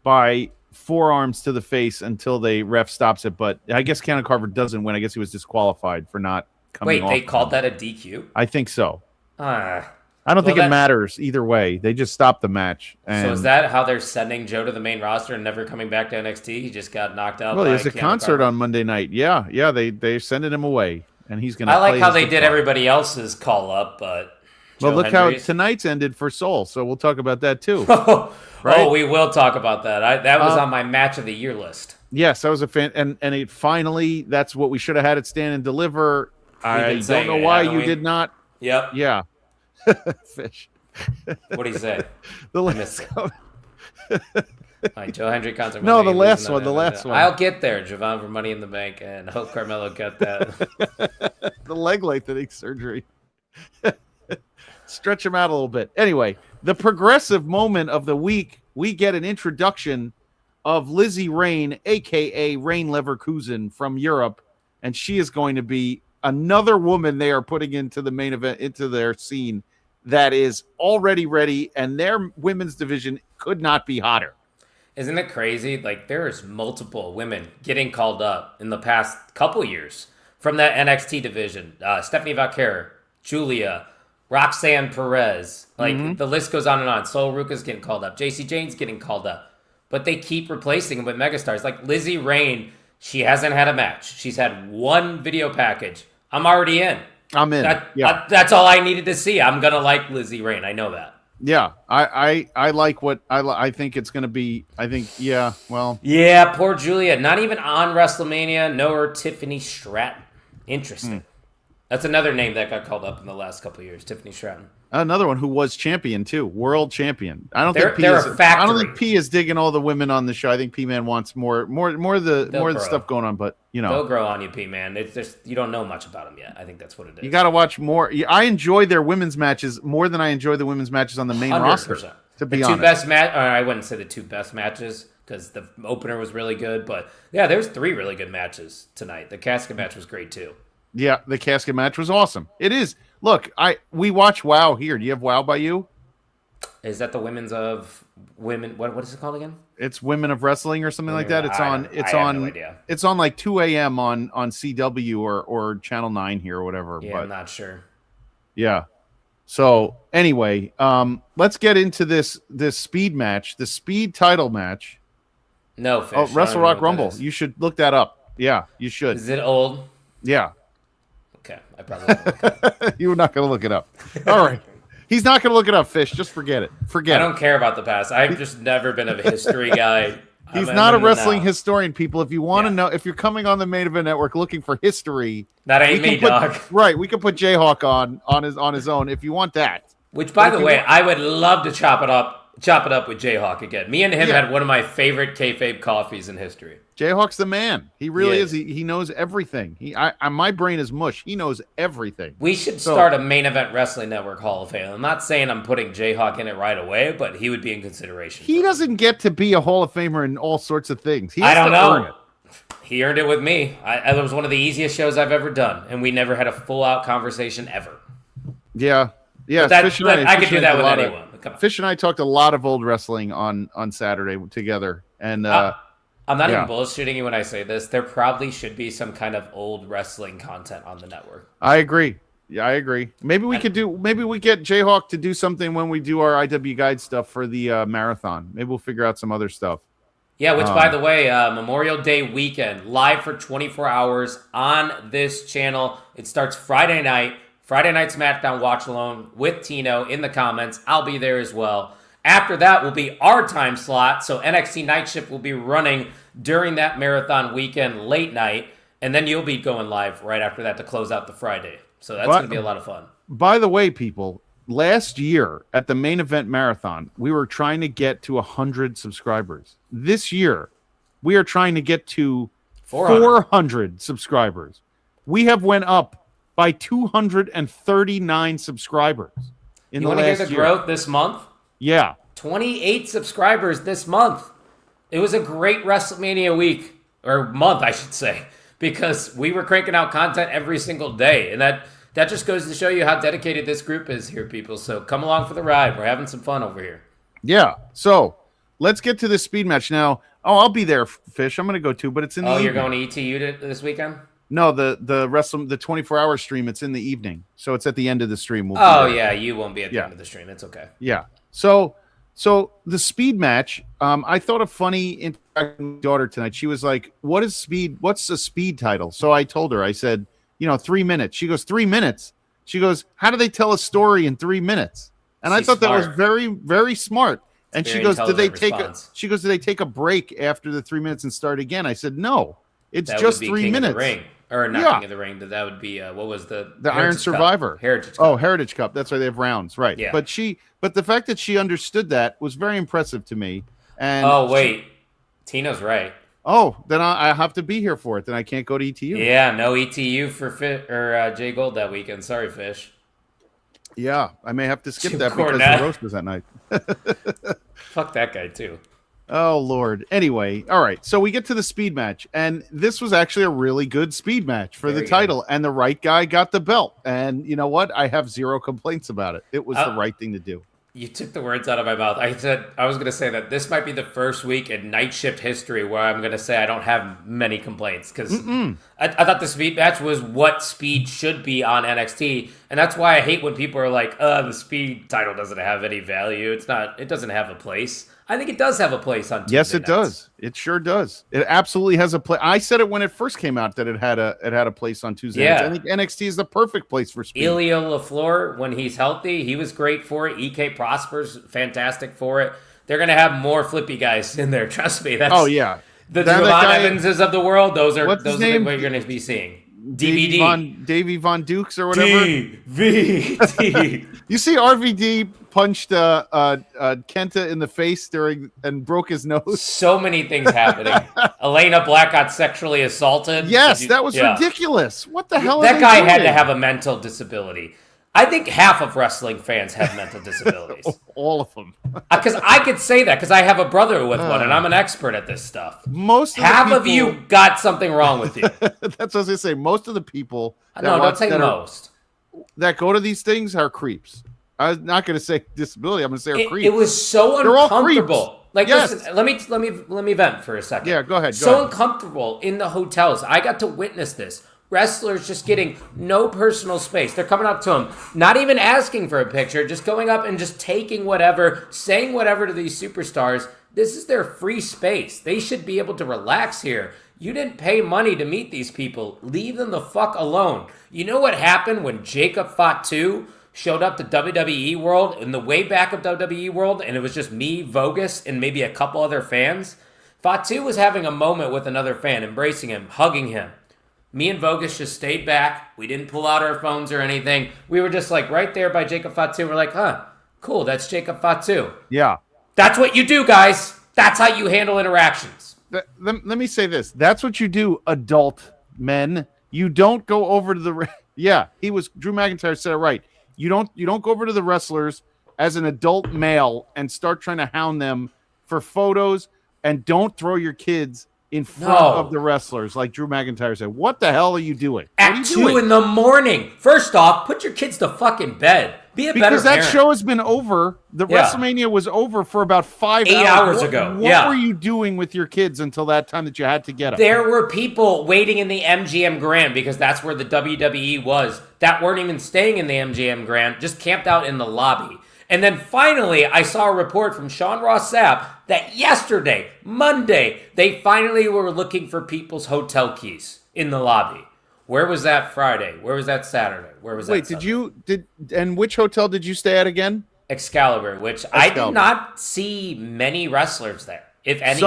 S1: by forearms to the face until the ref stops it. But I guess Keanu Carver doesn't win. I guess he was disqualified for not coming off.
S2: Wait, they called that a DQ?
S1: I think so.
S2: I
S1: don't think it matters either way. They just stopped the match. And
S2: so is that how they're sending Joe to the main roster and never coming back to NXT? He just got knocked out.
S1: Well,
S2: by
S1: there's a concert on Monday night. Yeah, they're sending him away, and he's going to.
S2: I like how they did everybody else's call up, but
S1: look how tonight's ended for Soul. So we'll talk about that too.
S2: Right? Oh, we will talk about that. That was on my match of the year list.
S1: Yes, I was a fan, and it finally that's what we should have had at Stand and Deliver. I don't know why you did not.
S2: Yep.
S1: Yeah. Fish.
S2: What do you say?
S1: The last
S2: one. Right, Joe Hendry concert.
S1: No, the last one. The last one.
S2: I'll get there, Javon, for Money in the Bank, and hope Carmelo got that.
S1: The leg lengthening surgery. Stretch him out a little bit. Anyway, the progressive moment of the week, we get an introduction of Lizzie Rain, a.k.a. Rain Leverkusen from Europe, and she is going to be another woman they are putting into the main event, into their scene that is already ready, and their women's division could not be hotter.
S2: Isn't it crazy? Like, there's multiple women getting called up in the past couple years from that NXT division. Stephanie Valkyrie, Julia, Roxanne Perez. Like, the list goes on and on. Sol Ruka's getting called up. JC Jane's getting called up. But they keep replacing them with megastars. Like Lizzie Rain, she hasn't had a match. She's had one video package. I'm already in.
S1: I'm in.
S2: That's all I needed to see. I'm going to like Lizzie Rain. I know that.
S1: Yeah, I like what I think it's going to be. I think, yeah, well.
S2: Yeah, poor Julia. Not even on WrestleMania. No, her Tiffany Stratton. Interesting. That's another name that got called up in the last couple of years, Tiffany Stratton.
S1: Another one who was champion too, world champion. I don't think P is digging all the women on the show. I think P Man wants more of the stuff going on. But
S2: they'll grow on you, P Man. It's just you don't know much about them yet. I think that's what it is.
S1: You got to watch more. I enjoy their women's matches more than I enjoy the women's matches on the main 100%. Roster. To be honest,
S2: two best I wouldn't say the two best matches because the opener was really good, but yeah, there's 3 really good matches tonight. The casket match was great too.
S1: Yeah, the casket match was awesome. It is. Look, we watch WoW here. Do you have WoW by you?
S2: Is that the women's of women? What is it called again?
S1: It's Women of Wrestling or something like that. It's on like 2 a.m. on CW or Channel 9 here or whatever.
S2: Yeah, I'm not sure.
S1: Yeah. So anyway, let's get into this speed match, the speed title match.
S2: No, Fish.
S1: Oh, Wrestle Rock Rumble. You should look that up. Yeah, you should.
S2: Is it old?
S1: Yeah.
S2: Okay, I probably
S1: You're not going to look it up. All right. He's not going to look it up, Fish. Just forget it. I
S2: don't care about the past. I've just never been a history guy.
S1: He's not a wrestling historian, people. If you want to know, if you're coming on the Main Event Network looking for history,
S2: that ain't me, dog.
S1: Right, we can put Jayhawk on his own if you want that.
S2: Which, by the way, I would love to chop it up with Jayhawk again. Me and him had one of my favorite kayfabe coffees in history.
S1: Jayhawk's the man. He really is. He knows everything. My brain is mush. He knows everything.
S2: We should start a Main Event Wrestling Network Hall of Fame. I'm not saying I'm putting Jayhawk in it right away, but he would be in consideration.
S1: He doesn't get to be a Hall of Famer in all sorts of things.
S2: I don't know. He earned it with me. It was one of the easiest shows I've ever done, and we never had a full-out conversation ever.
S1: Yeah. Yeah,
S2: I could do that with anyone.
S1: Fish and I talked a lot of old wrestling on Saturday together, and
S2: I'm not even bullshitting you when I say this. There probably should be some kind of old wrestling content on the network.
S1: I agree. Yeah, I agree. Maybe we get Jayhawk to do something when we do our IW Guide stuff for the marathon. Maybe we'll figure out some other stuff.
S2: Yeah, which, by the way, Memorial Day weekend, live for 24 hours on this channel. It starts Friday night. Friday Night SmackDown Watch Alone with Tino in the comments. I'll be there as well. After that will be our time slot, so NXT Night Shift will be running during that marathon weekend late night, and then you'll be going live right after that to close out the Friday. So that's going to be a lot of fun.
S1: By the way, people, last year at the Main Event Marathon, we were trying to get to 100 subscribers. This year, we are trying to get to 400 subscribers. We have went up by 239 subscribers in the last year. You want to hear the
S2: growth this month?
S1: Yeah.
S2: 28 subscribers this month. It was a great WrestleMania week, or month, I should say, because we were cranking out content every single day. And that just goes to show you how dedicated this group is here, people. So come along for the ride. We're having some fun over here.
S1: Yeah. So let's get to this speed match now. Oh, I'll be there, Fish. I'm going to go too, but it's in the evening.
S2: You're going to ETU this weekend?
S1: No, the 24-hour stream, it's in the evening. So it's at the end of the stream.
S2: Yeah, you won't be at the end of the stream. It's okay.
S1: Yeah. So the speed match, I thought a funny interaction with my daughter tonight. She was like, what's a speed title? So I told her, I said, 3 minutes. She goes, 3 minutes? She goes, how do they tell a story in 3 minutes? And I thought that was very, very smart. And she goes, do they take a break after the 3 minutes and start again? I said, no, it's just 3 minutes.
S2: Or not King of the Ring, but that would be what was the
S1: Iron Survivor
S2: Heritage Cup.
S1: Oh, Heritage Cup. That's why they have rounds, right?
S2: Yeah.
S1: But the fact that she understood that was very impressive to me. And
S2: Tina's right.
S1: Oh, then I have to be here for it. Then I can't go to ETU.
S2: Yeah, no ETU for Jay Gold that weekend. Sorry, Fish.
S1: Yeah, I may have to skip that because the roast was that night.
S2: Fuck that guy too.
S1: Oh Lord. Anyway, all right. So we get to the speed match, and this was actually a really good speed match for the
S2: Very good.
S1: title, and the right guy got the belt. And you know what? I have zero complaints about it. It was the right thing to do.
S2: You took the words out of my mouth. I was going to say that this might be the first week in night shift history where I'm going to say I don't have many complaints because I thought the speed match was what speed should be on NXT, and that's why I hate when people are like, the speed title doesn't have any value. It doesn't have a place. I think it does have a place on Tuesday
S1: Yes, it
S2: nights.
S1: does. It sure does. It absolutely has a place. I said it when it first came out that it had a place on Tuesday nights.
S2: Yeah.
S1: I think NXT is the perfect place for speed.
S2: Elio LaFleur, when he's healthy, he was great for it. EK Prosper's fantastic for it. They're going to have more flippy guys in there. Trust me. That's,
S1: Oh yeah,
S2: the
S1: That
S2: Javon
S1: guy-
S2: Evanses of the world. Those are
S1: What's his
S2: the
S1: name?
S2: what you're going to be seeing.
S1: Davey
S2: DVD.
S1: Von Dukes or whatever.
S2: DVD.
S1: You see, RVD punched Kenta in the face and broke his nose.
S2: So many things happening. Elena Black got sexually assaulted.
S1: Yes, that was ridiculous. What the hell?
S2: That guy had to have a mental disability. I think half of wrestling fans have mental disabilities.
S1: All of them.
S2: Because I could say that because I have a brother with one, and I'm an expert at this stuff.
S1: Most of
S2: Half
S1: the
S2: of
S1: people,
S2: you got something wrong with you.
S1: That's what I was gonna say. Most of the people
S2: No, don't say most.
S1: that go to these things are creeps. I'm not gonna say disability. I'm gonna say are creeps.
S2: It was so
S1: They're all
S2: uncomfortable.
S1: creeps.
S2: Like,
S1: Yes.
S2: listen, let me vent for a second.
S1: Yeah, go ahead, go
S2: So
S1: ahead.
S2: uncomfortable in the hotels. I got to witness this. Wrestlers just getting no personal space. They're coming up to him, not even asking for a picture, just going up and just taking whatever, saying whatever to these superstars. This is their free space. They should be able to relax here. You didn't pay money to meet these people. Leave them the fuck alone. You know what happened when Jacob Fatu showed up to WWE World in the way back of WWE World, and it was just me, Vogus, and maybe a couple other fans? Fatu was having a moment with another fan, embracing him, hugging him. Me and Vogus just stayed back. We didn't pull out our phones or anything. We were just like right there by Jacob Fatu. We're like, cool, that's Jacob Fatu.
S1: Yeah.
S2: That's what you do, guys. That's how you handle interactions.
S1: Let me say this. That's what you do, adult men. You don't go over to the Drew McIntyre said it right. You don't go over to the wrestlers as an adult male and start trying to hound them for photos, and don't throw your kids in front of the wrestlers like Drew McIntyre said. What the hell are you doing?
S2: At 2 in the morning. First off, put your kids to fucking bed. Be a better
S1: Because that
S2: parent.
S1: show has been over. The WrestleMania was over for about 5
S2: 8 hours ago.
S1: What were you doing with your kids until that time that you had to get them?
S2: There were people waiting in the MGM Grand because that's where the WWE was that weren't even staying in the MGM Grand, just camped out in the lobby. And then finally, I saw a report from Sean Ross Sapp that yesterday, Monday, they finally were looking for people's hotel keys in the lobby. Where was that Friday? Where was that Saturday? Where was that?
S1: Wait,
S2: Sunday?
S1: and which hotel did you stay at again?
S2: Excalibur, which I did not see many wrestlers there, if any.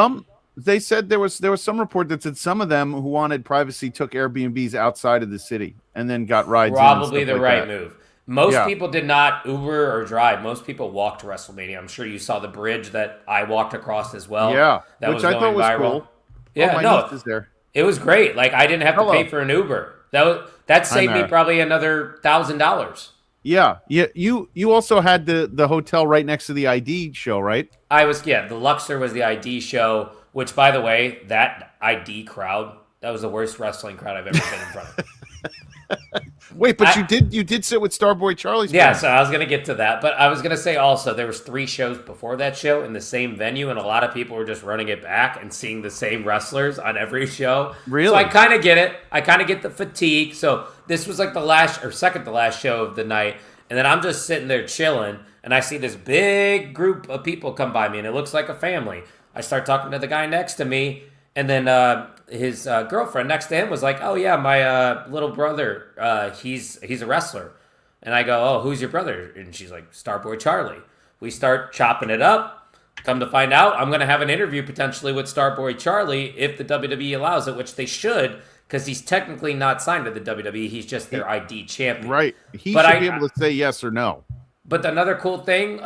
S1: They said there was some report that said some of them who wanted privacy took Airbnbs outside of the city and then got rides.
S2: Probably the
S1: like
S2: right
S1: that.
S2: move. Most people did not Uber or drive. Most people walked to WrestleMania. I'm sure you saw the bridge that I walked across as well.
S1: Yeah,
S2: that
S1: which
S2: was
S1: I
S2: going
S1: thought was
S2: viral.
S1: cool.
S2: Yeah,
S1: my
S2: no,
S1: niece is there.
S2: it was great. Like I didn't have to pay for an Uber. That saved me probably another $1,000.
S1: Yeah. You also had the hotel right next to the ID show, right?
S2: The Luxor was the ID show. Which, by the way, that ID crowd, that was the worst wrestling crowd I've ever been in front of.
S1: Wait, but you did sit with Starboy Charlie's
S2: Yeah,
S1: friend.
S2: so I was going to get to that. But I was going to say also, there was 3 shows before that show in the same venue, and a lot of people were just running it back and seeing the same wrestlers on every show.
S1: Really?
S2: So I kind of get it. I kind of get the fatigue. So this was like the second to last show of the night. And then I'm just sitting there chilling, and I see this big group of people come by me, and it looks like a family. I start talking to the guy next to me, and then his girlfriend next to him was like, "Oh yeah, my little brother, he's a wrestler." And I go, "Oh, who's your brother?" And she's like, "Starboy Charlie." We start chopping it up. Come to find out, I'm going to have an interview potentially with Starboy Charlie if the WWE allows it, which they should, because he's technically not signed to the WWE. He's just their ID champion.
S1: Right. He should be able to say yes or no.
S2: But another cool thing,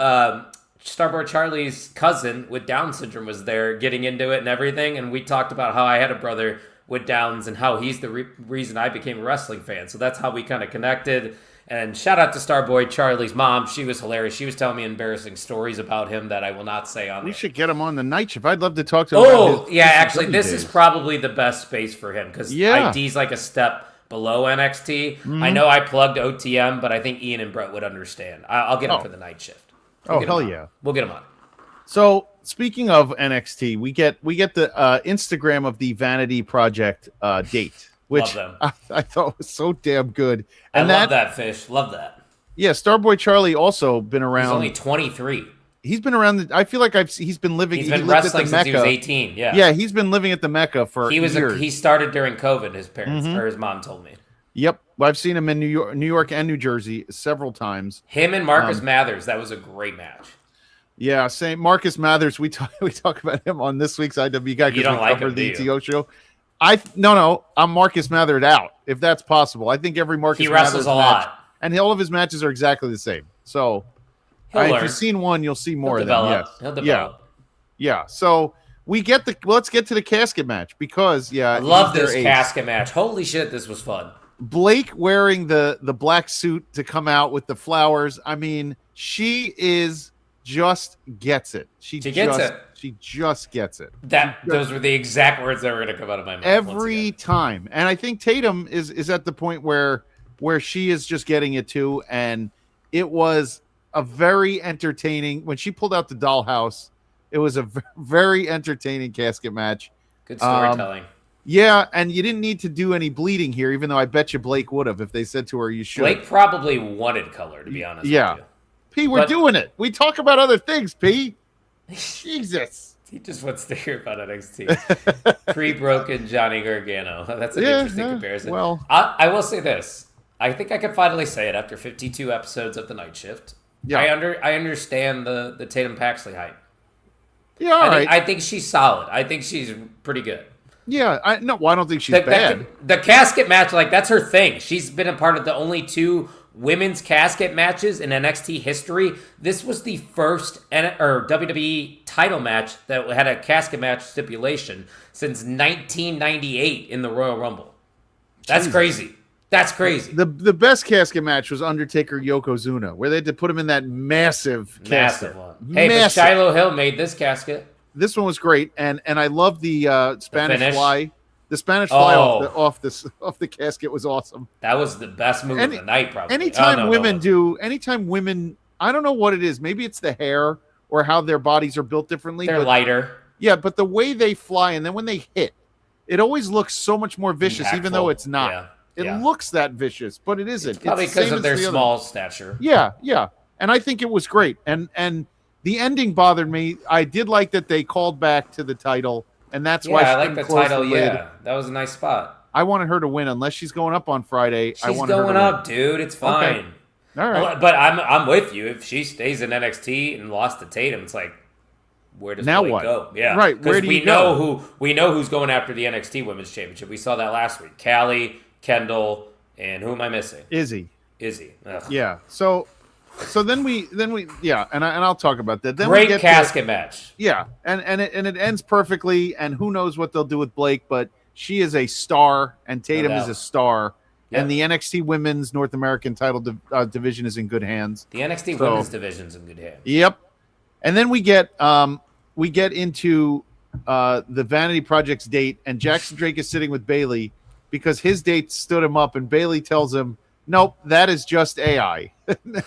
S2: Starboy Charlie's cousin with Down syndrome was there getting into it and everything. And we talked about how I had a brother with Downs and how he's the reason I became a wrestling fan. So that's how we kind of connected. And shout out to Starboy Charlie's mom. She was hilarious. She was telling me embarrassing stories about him that I will not say on
S1: We
S2: there.
S1: should get him on the night shift. I'd love to talk to him about his
S2: actually,
S1: ECW
S2: this
S1: days.
S2: is probably the best space for him because ID's like a step below NXT.
S1: Mm-hmm.
S2: I know I plugged OTM, but I think Ian and Brett would understand. I'll get him for the night shift.
S1: Hell yeah.
S2: We'll get him on.
S1: So speaking of NXT, we get the Instagram of the Vanity Project date, which I thought was so damn good. And
S2: I love that fish. Love that.
S1: Yeah, Starboy Charlie also been around.
S2: He's only 23.
S1: He's been around. I feel like he's been living.
S2: He's been wrestling since he was 18. Yeah.
S1: Yeah, he's been living at the Mecca for years.
S2: He started during COVID. His parents or his mom told me.
S1: Yep, I've seen him in New York and New Jersey several times.
S2: Him and Marcus Mathers. That was a great match.
S1: Yeah, same. Marcus Mathers. We talk about him on this week's IW guy because we covered the ETO show. No, I'm Marcus Mathered out if that's possible. I think every Marcus
S2: he wrestles
S1: Mathers
S2: a
S1: match,
S2: lot,
S1: and all of his matches are exactly the same. So if you've seen one, you'll see more of them. Yes.
S2: He'll develop.
S1: Yeah. So let's get to the casket match because
S2: I love this casket match. Holy shit, this was fun.
S1: Blake wearing the black suit to come out with the flowers. I mean, she just gets it. She gets it. She just gets it.
S2: Those were the exact words that were going to come out of my mouth
S1: every time. And I think Tatum is at the point where she is just getting it too. And it was a very entertaining when she pulled out the dollhouse. It was a very entertaining casket match.
S2: Good storytelling.
S1: Yeah, and you didn't need to do any bleeding here, even though I bet you Blake would have if they said to her you should.
S2: Blake probably wanted color, to be honest with you.
S1: P, we're doing it. We talk about other things, P. Jesus.
S2: He just wants to hear about NXT. Pre-broken Johnny Gargano. That's an interesting comparison.
S1: Well,
S2: I will say this. I think I can finally say it after 52 episodes of the night shift. Yeah. I understand the Tatum Paxley hype.
S1: Yeah, all right.
S2: I think she's solid. I think she's pretty good.
S1: Yeah, I don't think she's bad.
S2: The casket match, that's her thing. She's been a part of the only 2 women's casket matches in NXT history. This was the first WWE title match that had a casket match stipulation since 1998 in the Royal Rumble. That's crazy. That's crazy.
S1: The best casket match was Undertaker Yokozuna, where they had to put him in that massive casket.
S2: One. Hey, but Shiloh Hill made this casket.
S1: This one was great, and I love the Spanish fly. The Spanish fly off the casket was awesome.
S2: That was the best move of the night, probably.
S1: Anytime women, I don't know what it is. Maybe it's the hair or how their bodies are built differently.
S2: They're lighter.
S1: Yeah, but the way they fly and then when they hit, it always looks so much more vicious, even though it's not.
S2: Yeah.
S1: It looks that vicious, but it isn't.
S2: It's probably because of their small stature.
S1: Yeah. And I think it was great. And the ending bothered me. I did like that they called back to the title, and that's why
S2: I like the title. Yeah, that was a nice spot.
S1: I wanted her to win, unless she's going up on Friday.
S2: She's going up, dude. It's fine.
S1: Okay. All right,
S2: but I'm with you. If she stays in NXT and lost to Tatum, it's like, where does Blake go? Yeah,
S1: right. Where do you go?
S2: We know who's going after the NXT Women's Championship. We saw that last week. Callie, Kendall, and who am I missing?
S1: Izzy.
S2: Ugh.
S1: Yeah. So then we and I'll talk about that. Then
S2: great casket match.
S1: Yeah, and it ends perfectly. And who knows what they'll do with Blake, but she is a star, and Tatum is a star. Yep. And the NXT Women's North American title division is in good hands.
S2: The NXT Women's division's in good hands.
S1: Yep. And then we get into the Vanity Project's date, and Jackson Drake is sitting with Bailey because his date stood him up, and Bailey tells him, nope, that is just AI.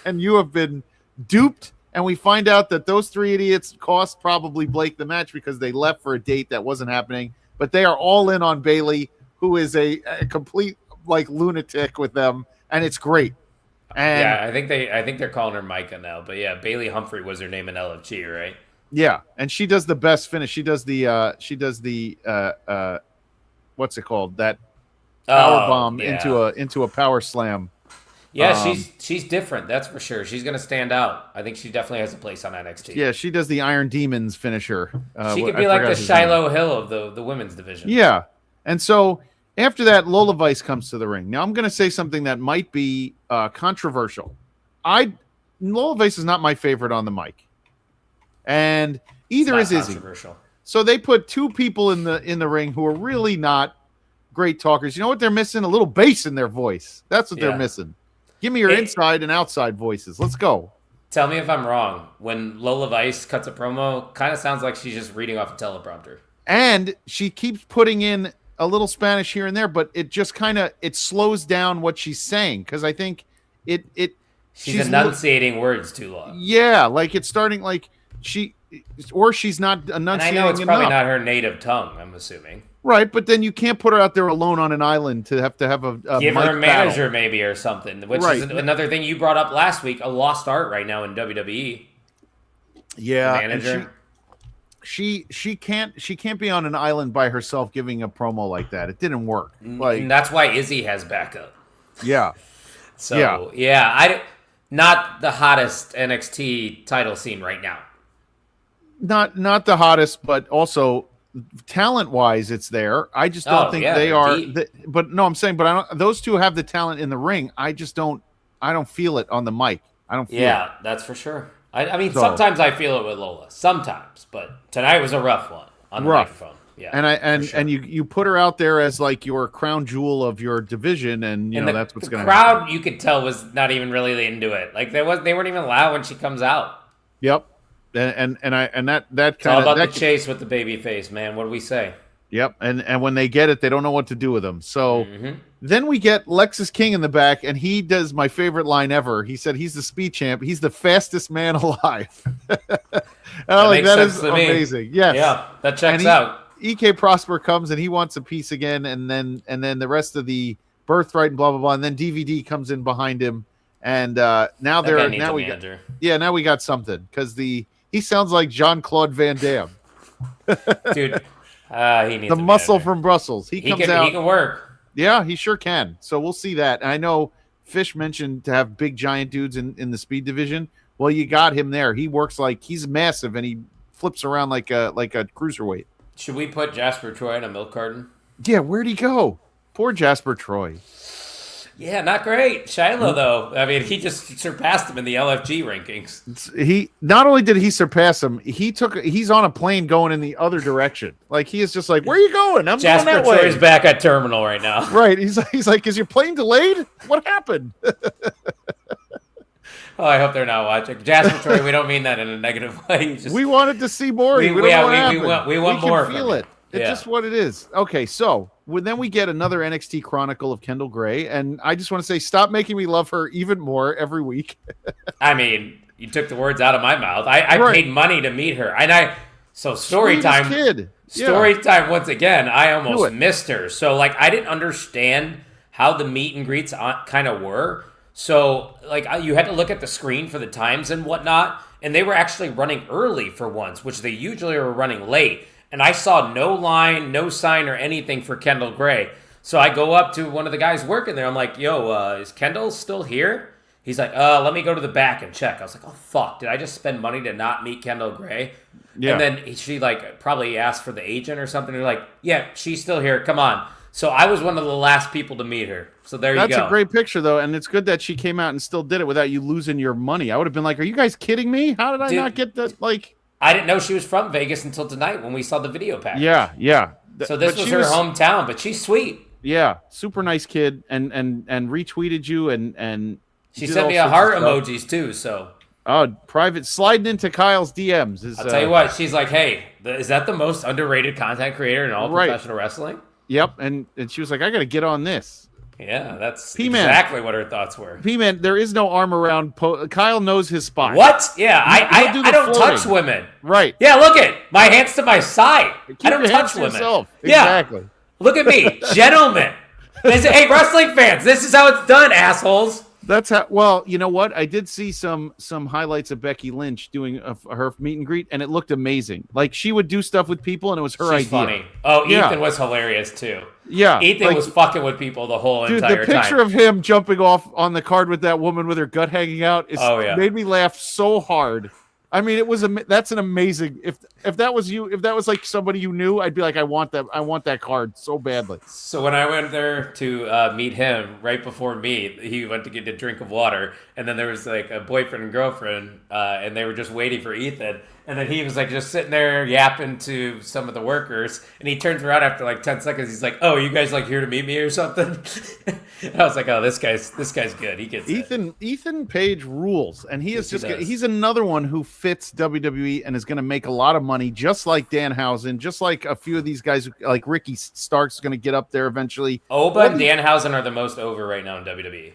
S1: And you have been duped. And we find out that those 3 idiots cost probably Blake the match because they left for a date that wasn't happening. But they are all in on Bailey, who is a complete lunatic with them, and it's great. And
S2: yeah, I think they're calling her Micah now. But yeah, Bailey Humphrey was her name in LFG, right?
S1: Yeah, and she does the best finish. She does the what's it called? That power bomb into a power slam.
S2: Yeah, she's different. That's for sure. She's going to stand out. I think she definitely has a place on NXT.
S1: Yeah, she does the Iron Demons finisher.
S2: She could be like the Shiloh Hill of the women's division.
S1: Yeah, and so after that, Lola Vice comes to the ring. Now I'm going to say something that might be controversial. Lola Vice is not my favorite on the mic, and either is Izzy. So they put 2 people in the ring who are really not great talkers. You know what they're missing? A little bass in their voice. That's what they're missing. Give me your inside and outside voices. Let's go.
S2: Tell me if I'm wrong. When Lola Vice cuts a promo, kind of sounds like she's just reading off a teleprompter.
S1: And she keeps putting in a little Spanish here and there, but it just it slows down what she's saying because I think
S2: she's enunciating words too long.
S1: Yeah, like it's starting like she's not enunciating. And I know
S2: it's probably not her native tongue. I'm assuming.
S1: Right, but then you can't put her out there alone on an island to have a
S2: give her a manager
S1: battle.
S2: Maybe or something, which is another thing you brought up last week. A lost art right now in WWE.
S1: Yeah,
S2: manager.
S1: She can't be on an island by herself giving a promo like that. It didn't work.
S2: And that's why Izzy has backup.
S1: Yeah.
S2: So I not the hottest NXT title scene right now.
S1: Not the hottest, but also talent-wise, it's there. I just don't think they are. But no, I'm saying, those two have the talent in the ring. I just don't. I don't feel it on the mic. I don't feel it.
S2: That's for sure. I mean, sometimes I feel it with Lola. Sometimes, but tonight was a rough one on the microphone. Yeah,
S1: and you put her out there as like your crown jewel of your division, and that's what's going to
S2: happen. The crowd,
S1: happen.
S2: You could tell, was not even really into it. Like they weren't even loud when she comes out.
S1: Yep. And that kind of
S2: it's all about the chase with the baby face, man. What do we say?
S1: Yep, and when they get it, they don't know what to do with them. So then we get Lexus King in the back, and he does my favorite line ever. He said he's the speed champ. He's the fastest man alive. That is amazing. Yes,
S2: yeah, that checks out.
S1: EK Prosper comes and he wants a piece again, and then the rest of the birthright and blah blah blah, and then DVD comes in behind him, and now we got something because he sounds like Jean-Claude Van Damme.
S2: Dude, he needs
S1: the muscle from Brussels. He comes out.
S2: He can work.
S1: Yeah, he sure can. So we'll see that. And I know Fish mentioned to have big giant dudes in the speed division. Well, you got him there. He works like he's massive and he flips around like a cruiserweight.
S2: Should we put Jasper Troy in a milk carton?
S1: Yeah, where'd he go? Poor Jasper Troy.
S2: Yeah, not great. Shiloh, though, I mean, he just surpassed him in the LFG rankings.
S1: He not only did he surpass him, he's on a plane going in the other direction. Like he is just like, where are you going? I'm
S2: Jasper
S1: going that way.
S2: Troy's back at terminal right now.
S1: Right. He's like, is your plane delayed? What happened?
S2: Oh, I hope they're not watching. Jasper Troy, we don't mean that in a negative way.
S1: We wanted to see more. We
S2: want more.
S1: Can feel it. It's just what it is. Okay, so then we get another NXT Chronicle of Kendall Gray, and I just want to say, stop making me love her even more every week.
S2: I mean, you took the words out of my mouth. I paid money to meet her, and story time.
S1: Kid.
S2: Story time once again. I almost missed her. So I didn't understand how the meet and greets kind of were. So you had to look at the screen for the times and whatnot, and they were actually running early for once, which they usually were running late. And I saw no line, no sign or anything for Kendall Gray. So I go up to one of the guys working there. I'm like, yo, is Kendall still here? He's like, let me go to the back and check. I was like, oh, fuck. Did I just spend money to not meet Kendall Gray? Yeah. And then she probably asked for the agent or something. They're like, yeah, she's still here. Come on. So I was one of the last people to meet her. So there you go.
S1: That's a great picture, though. And it's good that she came out and still did it without you losing your money. I would have been like, are you guys kidding me? How did I not get that?
S2: I didn't know she was from Vegas until tonight when we saw the video package.
S1: Yeah.
S2: So this was her hometown, but she's sweet.
S1: Yeah, super nice kid, and retweeted you, and
S2: she sent me a heart emojis too. So
S1: private sliding into Kyle's DMs.
S2: I'll tell you what, she's like, hey, is that the most underrated content creator in all professional wrestling?
S1: Yep, and she was like, I got to get on this.
S2: Yeah, that's exactly what her thoughts were.
S1: P-Man, there is no arm around. Kyle knows his spot.
S2: What? Yeah, I don't touch women.
S1: Right.
S2: Yeah, look it. My hand's to my side. I don't touch women.
S1: Exactly.
S2: Yeah. Look at me. Gentlemen. Hey, wrestling fans, this is how it's done, assholes.
S1: That's how. Well, you know what? I did see some highlights of Becky Lynch doing her meet and greet, and it looked amazing. Like she would do stuff with people, and it was her idea.
S2: Funny. Oh, Ethan was hilarious too.
S1: Yeah,
S2: Ethan was fucking with people the whole entire time.
S1: The picture of him jumping off on the card with that woman with her gut hanging out made me laugh so hard. I mean, that's an amazing. If that was you, if that was like somebody you knew, I'd be like, I want that card so badly.
S2: So when I went there to meet him, right before me, he went to get a drink of water, and then there was like a boyfriend and girlfriend, and they were just waiting for Ethan. And then he was like just sitting there yapping to some of the workers, and he turns around after like 10 seconds. He's like, "Oh, you guys like here to meet me or something?" And I was like, "Oh, this guy's good. He gets
S1: Ethan Page rules, and he is
S2: Yes, he does.
S1: he's another one who fits WWE and is going to make a lot of money, just like Danhausen, just like a few of these guys, like Ricky Stark's going to get up there eventually.
S2: Oba and Danhausen are the most over right now in WWE.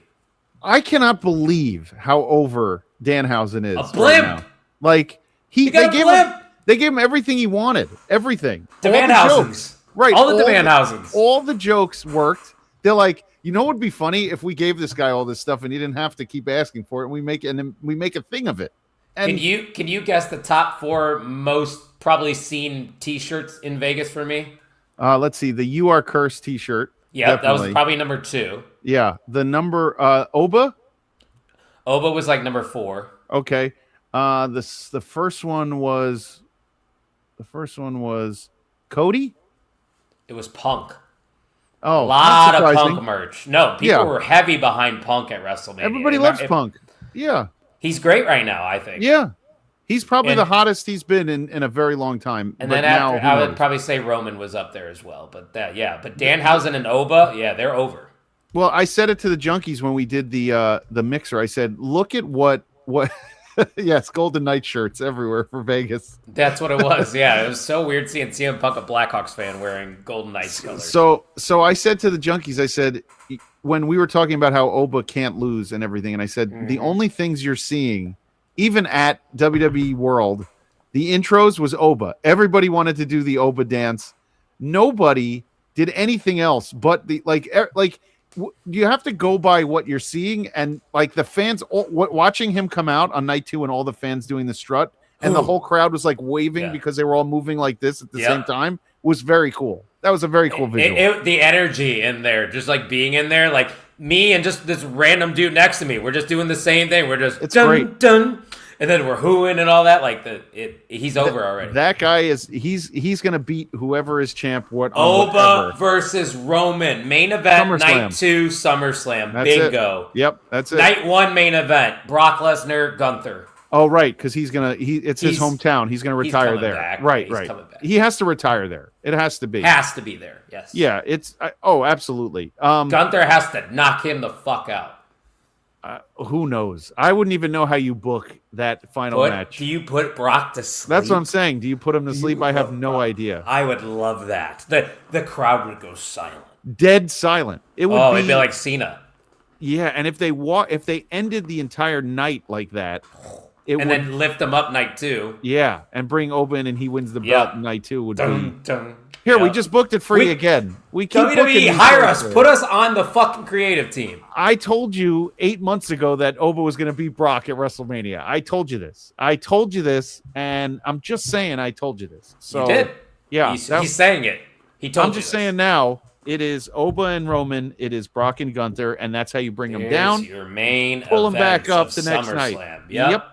S1: I cannot believe how over Danhausen is.
S2: A blimp.
S1: Right now. Like
S2: He got a blimp.
S1: They gave him everything he wanted. Everything.
S2: Danhausens.
S1: Right.
S2: All the Danhausens.
S1: All the jokes worked. They're like, you know what would be funny if we gave this guy all this stuff and he didn't have to keep asking for it, and we make a thing of it. And
S2: Can you guess the top 4 most probably seen T-shirts in Vegas for me?
S1: let's see, the "You Are Cursed" T-shirt.
S2: Yeah,
S1: Definitely.
S2: that was probably number 2.
S1: Yeah, the number Oba.
S2: Oba was like number 4.
S1: Okay. The first one was Cody.
S2: It was Punk.
S1: Oh,
S2: A lot
S1: not
S2: of
S1: surprising.
S2: Punk merch. No, people were heavy behind Punk at WrestleMania.
S1: Everybody loves Punk. Yeah.
S2: He's great right now, I think.
S1: Yeah. He's probably
S2: And-
S1: the hottest he's been in a very long time.
S2: And
S1: but
S2: then
S1: now,
S2: after,
S1: who
S2: I would
S1: knows?
S2: probably say Roman was up there as well. But but Danhausen and Oba, yeah, they're over.
S1: Well, I said it to the junkies when we did the mixer. I said, look at what yes, Golden Knight shirts everywhere for Vegas.
S2: That's what it was. Yeah, it was so weird seeing CM Punk, a Blackhawks fan, wearing Golden Knights colors.
S1: So I said to the junkies, I said, when we were talking about how Oba can't lose and everything, and I said, the only things you're seeing, even at WWE World, the intros was Oba. Everybody wanted to do the Oba dance. Nobody did anything else but you have to go by what you're seeing, and like the fans watching him come out on night 2 and all the fans doing the strut and the whole crowd was like waving because they were all moving like this at the same time was very cool. That was a very cool visual.
S2: The energy in there, just like being in there, like me and just this random dude next to me, we're just doing the same thing. We're just
S1: It's great.
S2: dun, and then we're hooing and all that. Like he's over already.
S1: That guy he's gonna beat whoever is champ.
S2: Oba versus Roman, main event,
S1: SummerSlam.
S2: night 2, SummerSlam,
S1: That's
S2: bingo.
S1: it. Yep, that's it.
S2: Night 1 main event, Brock Lesnar, Gunther.
S1: Oh, right, because it's his hometown. He's gonna retire
S2: coming
S1: there.
S2: back.
S1: Right,
S2: He's
S1: right.
S2: coming back.
S1: He has to retire there. It has to be.
S2: Has to be there. Yes.
S1: Yeah, absolutely.
S2: Gunther has to knock him the fuck out.
S1: Who knows? I wouldn't even know how you book that final match.
S2: Do you put Brock to sleep?
S1: That's what I'm saying. Do you put him to sleep? I have no idea.
S2: I would love that. The crowd would go silent.
S1: Dead silent. It would
S2: it'd be like Cena.
S1: Yeah, and if they ended the entire night like that,
S2: then lift them up night 2.
S1: Yeah, and bring Oba in and he wins the belt night 2 would be.
S2: Here,
S1: we just booked it free again. We keep
S2: WWE,
S1: booking
S2: hire us. Put us on the fucking creative team.
S1: I told you 8 months ago that Oba was going to beat Brock at WrestleMania. I told you this, and I'm just saying I told you this. So,
S2: you did.
S1: Yeah.
S2: He's saying it. He told you.
S1: I'm just saying now, it is Oba and Roman, it is Brock and Gunther, and that's how you bring them down.
S2: Your main
S1: pull them back up the next
S2: SummerSlam.
S1: night.
S2: Yep.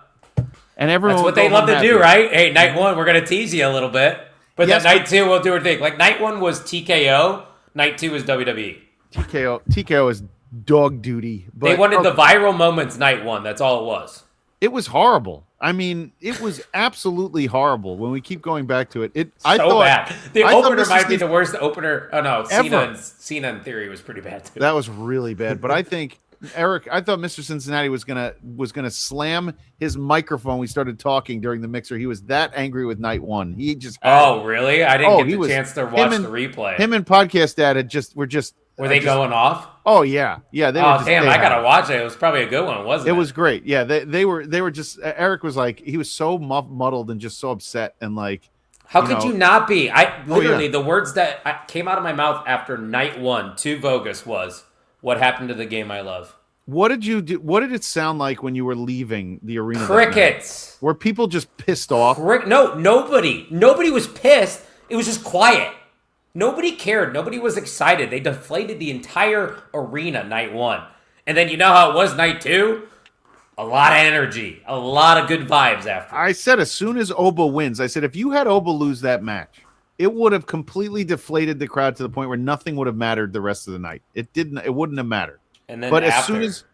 S1: And everyone
S2: that's what they love to do, right? Hey, night 1, we're going to tease you a little bit. But then night 2, we'll do our thing. Like, night 1 was TKO. Night 2 is WWE.
S1: TKO is dog duty. But,
S2: they wanted the viral moments night 1. That's all it was.
S1: It was horrible. I mean, it was absolutely horrible when we keep going back to it.
S2: I thought bad. The opener might be
S1: the
S2: the worst opener. Oh, no. Cena in theory was pretty bad, too.
S1: That was really bad. But I think... Eric, I thought Mr. Cincinnati was gonna slam his microphone. We started talking during the mixer. He was that angry with night 1. He just
S2: really? I didn't get the chance to watch the replay.
S1: Him and Podcast Dad were
S2: they going off?
S1: Oh yeah. They were
S2: I gotta watch it. It was probably a good one, wasn't it?
S1: It was great. Yeah, they were just. Eric was like, he was so muddled and just so upset and like.
S2: How could you not be? The words that came out of my mouth after night 1 to Vogus was, "What happened to the game I love?"
S1: What did you do? What did it sound like when you were leaving the arena?
S2: Crickets.
S1: Were people just pissed off?
S2: No, nobody. Nobody was pissed. It was just quiet. Nobody cared. Nobody was excited. They deflated the entire arena night 1. And then you know how it was night 2? A lot of energy. A lot of good vibes after.
S1: I said as soon as Oba wins, I said if you had Oba lose that match, it would have completely deflated the crowd to the point where nothing would have mattered the rest of the night. It wouldn't have mattered.
S2: And then
S1: but
S2: after,
S1: as soon as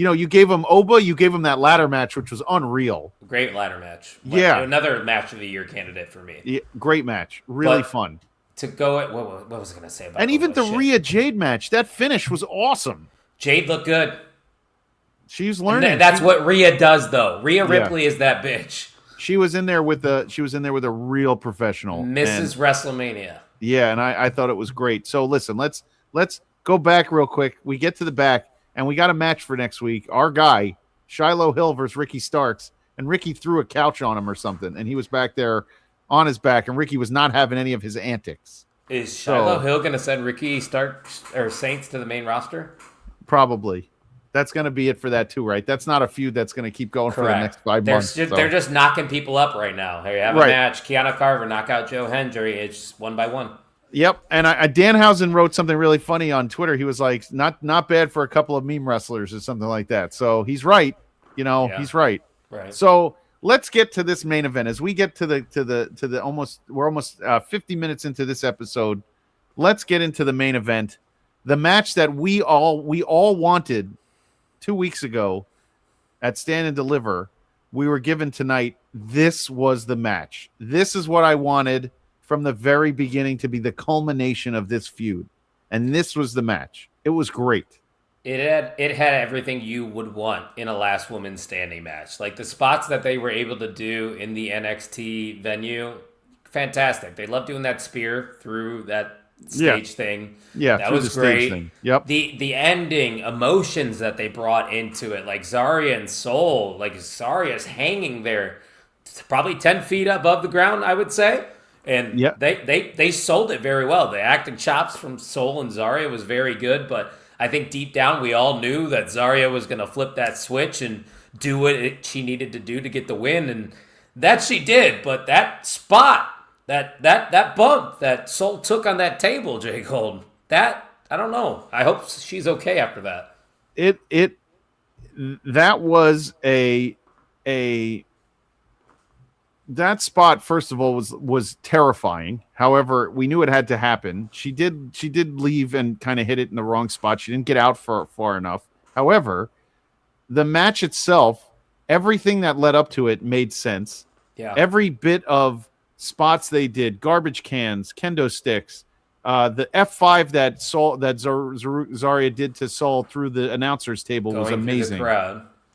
S1: you gave him Oba, you gave him that ladder match, which was unreal.
S2: Great ladder match.
S1: Yeah.
S2: Another match of the year candidate for me.
S1: Yeah, great match. Really
S2: But
S1: fun.
S2: To go at what was I going to say about
S1: And even
S2: Oba?
S1: the Rhea Jade match, that finish was awesome.
S2: Jade looked good.
S1: She's learning.
S2: That's what Rhea does, though. Rhea Ripley is that bitch.
S1: She was in there with a real professional.
S2: Mrs. WrestleMania.
S1: Yeah, and I thought it was great. So listen, let's go back real quick. We get to the back, and we got a match for next week. Our guy, Shiloh Hill versus Ricky Starks, and Ricky threw a couch on him or something, and he was back there on his back, and Ricky was not having any of his antics.
S2: Is Shiloh Hill going to send Ricky Starks or Saints to the main roster?
S1: Probably. That's going to be it for that too, right? That's not a feud that's going to keep going for the next 5 months.
S2: They're just knocking people up right now. Here you have a match. Kiana Carver knock out Joe Hendry. It's one by one. Yep.
S1: And Danhausen wrote something really funny on Twitter. He was like, not bad for a couple of meme wrestlers or something like that. So he's right. He's right.
S2: Right.
S1: So let's get to this main event. As we get to the we're almost 50 minutes into this episode. Let's get into the main event. The match that we all wanted 2 weeks ago at Stand and Deliver, we were given tonight. This was the match. This is what I wanted from the very beginning to be the culmination of this feud. And this was the match. It was great.
S2: It had everything you would want in a last woman standing match. Like the spots that they were able to do in the NXT venue, fantastic. They love doing that spear through that stage thing.
S1: Yeah,
S2: that was great.
S1: Thing. Yep.
S2: The ending emotions that they brought into it, like Zarya and Soul, like Zarya's hanging there, probably 10 feet above the ground, I would say. And they sold it very well. The acting chops from Soul and Zarya was very good, but I think deep down we all knew that Zarya was going to flip that switch and do what she needed to do to get the win, and that she did. But that spot, that bump that Soul took on that table, Jay Gold, that, I don't know. I hope she's okay after that.
S1: That was that spot, first of all, was terrifying. However, we knew it had to happen. She did leave and kind of hit it in the wrong spot. She didn't get out far enough. However, the match itself, everything that led up to it made sense.
S2: Yeah.
S1: Every bit of spots they did, garbage cans, kendo sticks, the F5 that Zarya did to Soul through the announcer's table was amazing.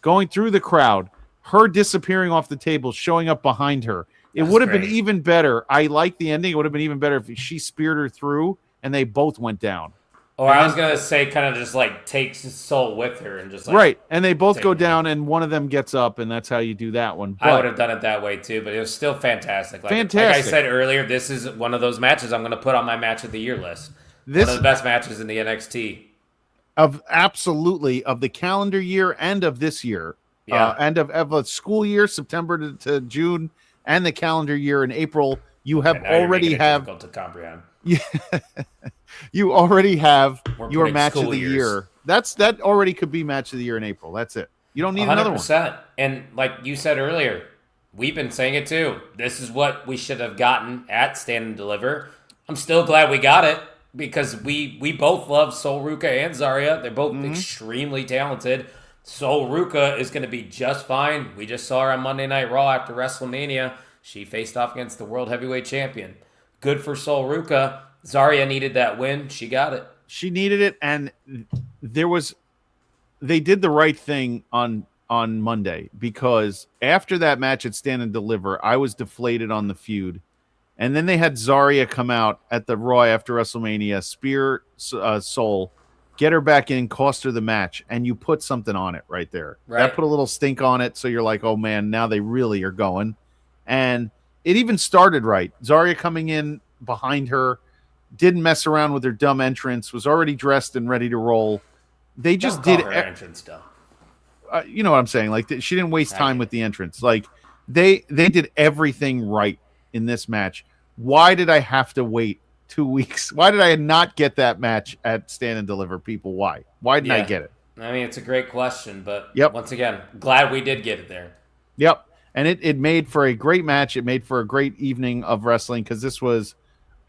S1: Going through the crowd. Her disappearing off the table, showing up behind her. It would have been even better. I like the ending. It would have been even better if she speared her through and they both went down.
S2: Or I was going to say kind of just like takes his Soul with her and just like...
S1: Right, and they both go down and one of them gets up, and that's how you do that one.
S2: But I would have done it that way too, but it was still fantastic. Like I said earlier, this is one of those matches I'm going to put on my match of the year list. One of the best matches in the NXT.
S1: Absolutely, of the calendar year and of this year.
S2: Yeah.
S1: End of a school year, September to June, and the calendar year in April. You have already
S2: difficult to comprehend.
S1: Yeah, you already have your match of the
S2: years.
S1: year. That already could be match of the year in April. That's it. You don't need 100%. Another one.
S2: And like you said earlier, we've been saying it too. This is what we should have gotten at Stand and Deliver. I'm still glad we got it because we both love Sol Ruca and Zarya. They're both extremely talented. Sol Ruca is going to be just fine. We just saw her on Monday Night Raw after WrestleMania. She faced off against the World Heavyweight Champion. Good for Sol Ruca. Zarya needed that win. She got it.
S1: She needed it, and they did the right thing on Monday because after that match at Stand and Deliver, I was deflated on the feud. And then they had Zarya come out at the Raw after WrestleMania, spear Sol, get her back in, cost her the match, and you put something on it right there.
S2: Right.
S1: That put a little stink on it, so you're like, oh, man, now they really are going. And it even started right. Zarya coming in behind her, didn't mess around with her dumb entrance, was already dressed and ready to roll. They just did
S2: her entrance dumb.
S1: You know what I'm saying? Like, she didn't waste time with the entrance. Like, they did everything right in this match. Why did I have to wait 2 weeks? Why did I not get that match at Stand and Deliver, people? Why didn't I get it?
S2: I mean, it's a great question, but
S1: yep.
S2: Once again, glad we did get it there.
S1: Yep. And it made for a great match. It made for a great evening of wrestling because this was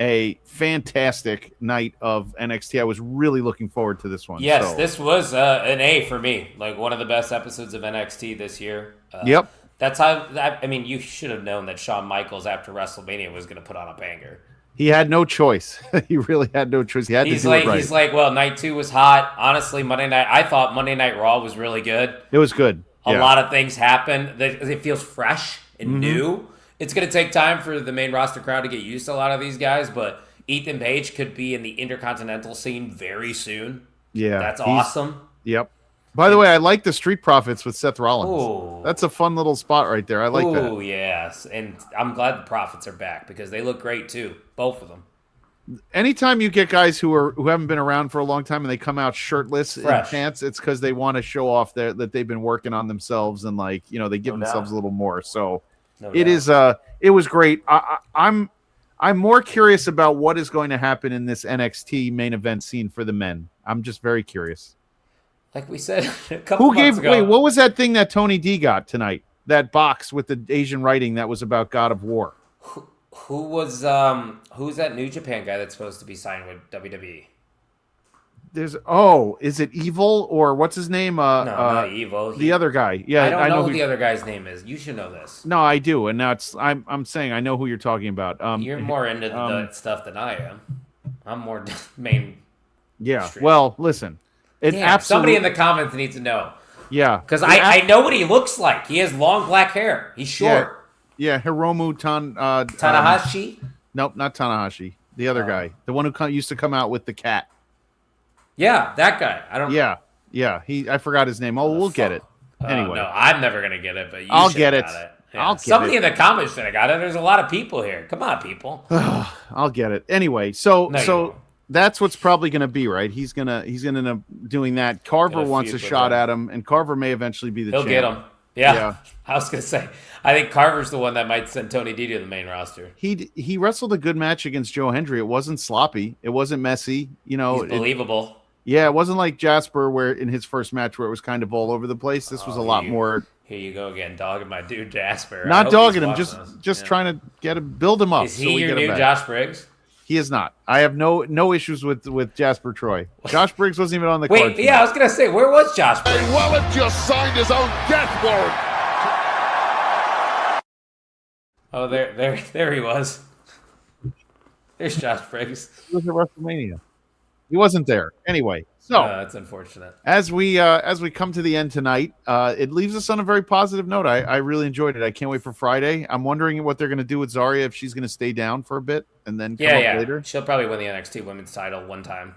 S1: a fantastic night of NXT. I was really looking forward to this one.
S2: Yes,
S1: so.
S2: this was an A for me. Like one of the best episodes of NXT this year.
S1: Yep.
S2: That's how. I mean, you should have known that Shawn Michaels after WrestleMania was going to put on a banger.
S1: He had no choice. He really had no choice. He had to do it right.
S2: He's like, well, night 2 was hot. Honestly, I thought Monday Night Raw was really good.
S1: It was good.
S2: A lot of things happened. It feels fresh and new. It's going to take time for the main roster crowd to get used to a lot of these guys, but Ethan Page could be in the Intercontinental scene very soon.
S1: Yeah.
S2: That's awesome.
S1: Yep. By the way, I like the Street Profits with Seth Rollins.
S2: Ooh.
S1: That's a fun little spot right there. I like that.
S2: Oh, yes. And I'm glad the Profits are back because they look great too. Both of them.
S1: Anytime you get guys who haven't been around for a long time and they come out shirtless in pants, it's because they want to show off that they've been working on themselves and they give themselves a little more. So it was great. I'm more curious about what is going to happen in this NXT main event scene for the men. I'm just very curious.
S2: Like we said a couple months ago.
S1: Wait, what was that thing that Tony D got tonight? That box with the Asian writing that was about God of War.
S2: Who's that New Japan guy that's supposed to be signed with WWE?
S1: Is it Evil or what's his name?
S2: No, not Evil.
S1: The other guy. Yeah,
S2: I don't know who the other guy's name is. You should know this.
S1: No, I do, and now I'm saying I know who you're talking about.
S2: You're more into the stuff than I am. I'm more main.
S1: Yeah.
S2: Street.
S1: Well, listen.
S2: Somebody in the comments needs to know.
S1: Yeah,
S2: because I know what he looks like. He has long black hair. He's short.
S1: Yeah, Hiromu
S2: Tanahashi.
S1: Nope, not Tanahashi. The other guy, the one who used to come out with the cat.
S2: Yeah, that guy. I don't.
S1: Yeah. I forgot his name. Oh, we'll get it anyway.
S2: No, I'm never gonna get it, but
S1: I'll get it.
S2: Yeah. Somebody in the comments should have got it. There's a lot of people here. Come on, people.
S1: I'll get it anyway. So that's what's probably going to be, right? He's gonna end up doing that. Carver wants a shot at him, and Carver may eventually be the champ.
S2: He'll get him. Yeah. I was gonna say, I think Carver's the one that might send Tony D to the main roster.
S1: He wrestled a good match against Joe Hendry. It wasn't sloppy. It wasn't messy. He's
S2: believable.
S1: It wasn't like Jasper, where in his first match where it was kind of all over the place. This was a lot more.
S2: Here you go again, dogging my dude Jasper.
S1: Not dogging him, just trying to build him up.
S2: Is he your new Josh Briggs?
S1: He is not. I have no issues with Jasper Troy. Josh Briggs wasn't even on the card.
S2: Wait, I was gonna say, where was Josh Briggs?
S4: Wallet just signed his own death warrant.
S2: Oh, there he was. There's Josh Briggs.
S1: He was at WrestleMania. He wasn't there. Anyway, so
S2: that's unfortunate.
S1: As we come to the end tonight, it leaves us on a very positive note. I really enjoyed it. I can't wait for Friday. I'm wondering what they're going to do with Zarya, if she's going to stay down for a bit and then come up later.
S2: She'll probably win the NXT Women's title one time.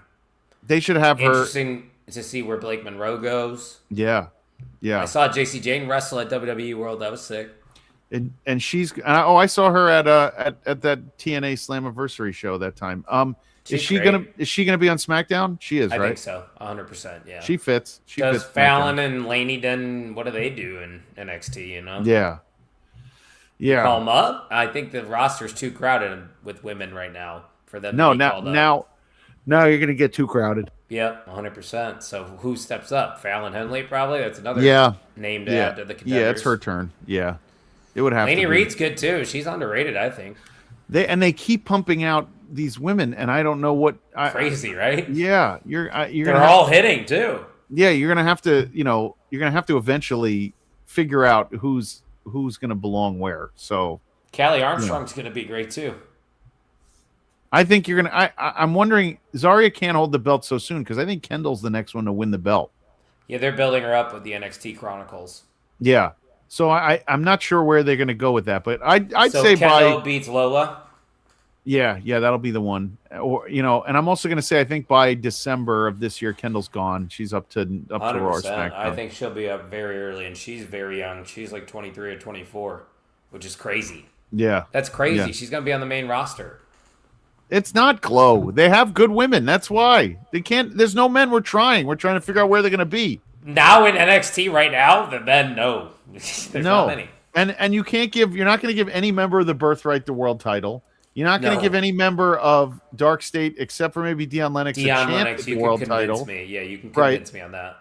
S1: They should have her.
S2: Interesting to see where Blake Monroe goes.
S1: Yeah.
S2: I saw JC Jane wrestle at WWE World. That was sick.
S1: And she's I saw her at that TNA Slammiversary show that time. Is she gonna be on SmackDown? She is, right? I
S2: think so, 100%. Yeah,
S1: she fits.
S2: Does Fallon and Laney then? What do they do in NXT?
S1: Yeah.
S2: Call them up. I think the roster's too crowded with women right now for them.
S1: No, now you're gonna get too crowded.
S2: Yep, 100%. So who steps up? Fallon Henley probably. That's another name to add to the contenders.
S1: Yeah, it's her turn. Yeah, it would have.
S2: Laney Reed's good too. She's underrated, I think.
S1: They keep pumping out these women, and I don't know what.
S2: Crazy, right?
S1: Yeah,
S2: they're all hitting too.
S1: Yeah, you're gonna have to. You're gonna have to eventually figure out who's gonna belong where. So
S2: Callie Armstrong's gonna be great too.
S1: I think you're gonna. I'm wondering. Zarya can't hold the belt so soon because I think Kendall's the next one to win the belt.
S2: Yeah, they're building her up with the NXT Chronicles.
S1: Yeah. So I'm not sure where they're going to go with that, but I'd say
S2: Kendall beats Lola.
S1: Yeah, that'll be the one. Or and I'm also going to say I think by December of this year, Kendall's gone. She's up to Raw or SmackDown.
S2: I think she'll be up very early, and she's very young. She's like 23 or 24, which is crazy.
S1: Yeah,
S2: that's crazy.
S1: Yeah.
S2: She's going to be on the main roster.
S1: It's not Glow. They have good women. That's why they can't. There's no men. We're trying to figure out where they're going to be.
S2: Now in NXT right now, the men no. There's not many.
S1: And you can't give. You're not going to give any member of the Birthright the world title. You're not going to give any member of Dark State, except for maybe Dion Lennox, the world title.
S2: Me. Yeah, you can convince me on that.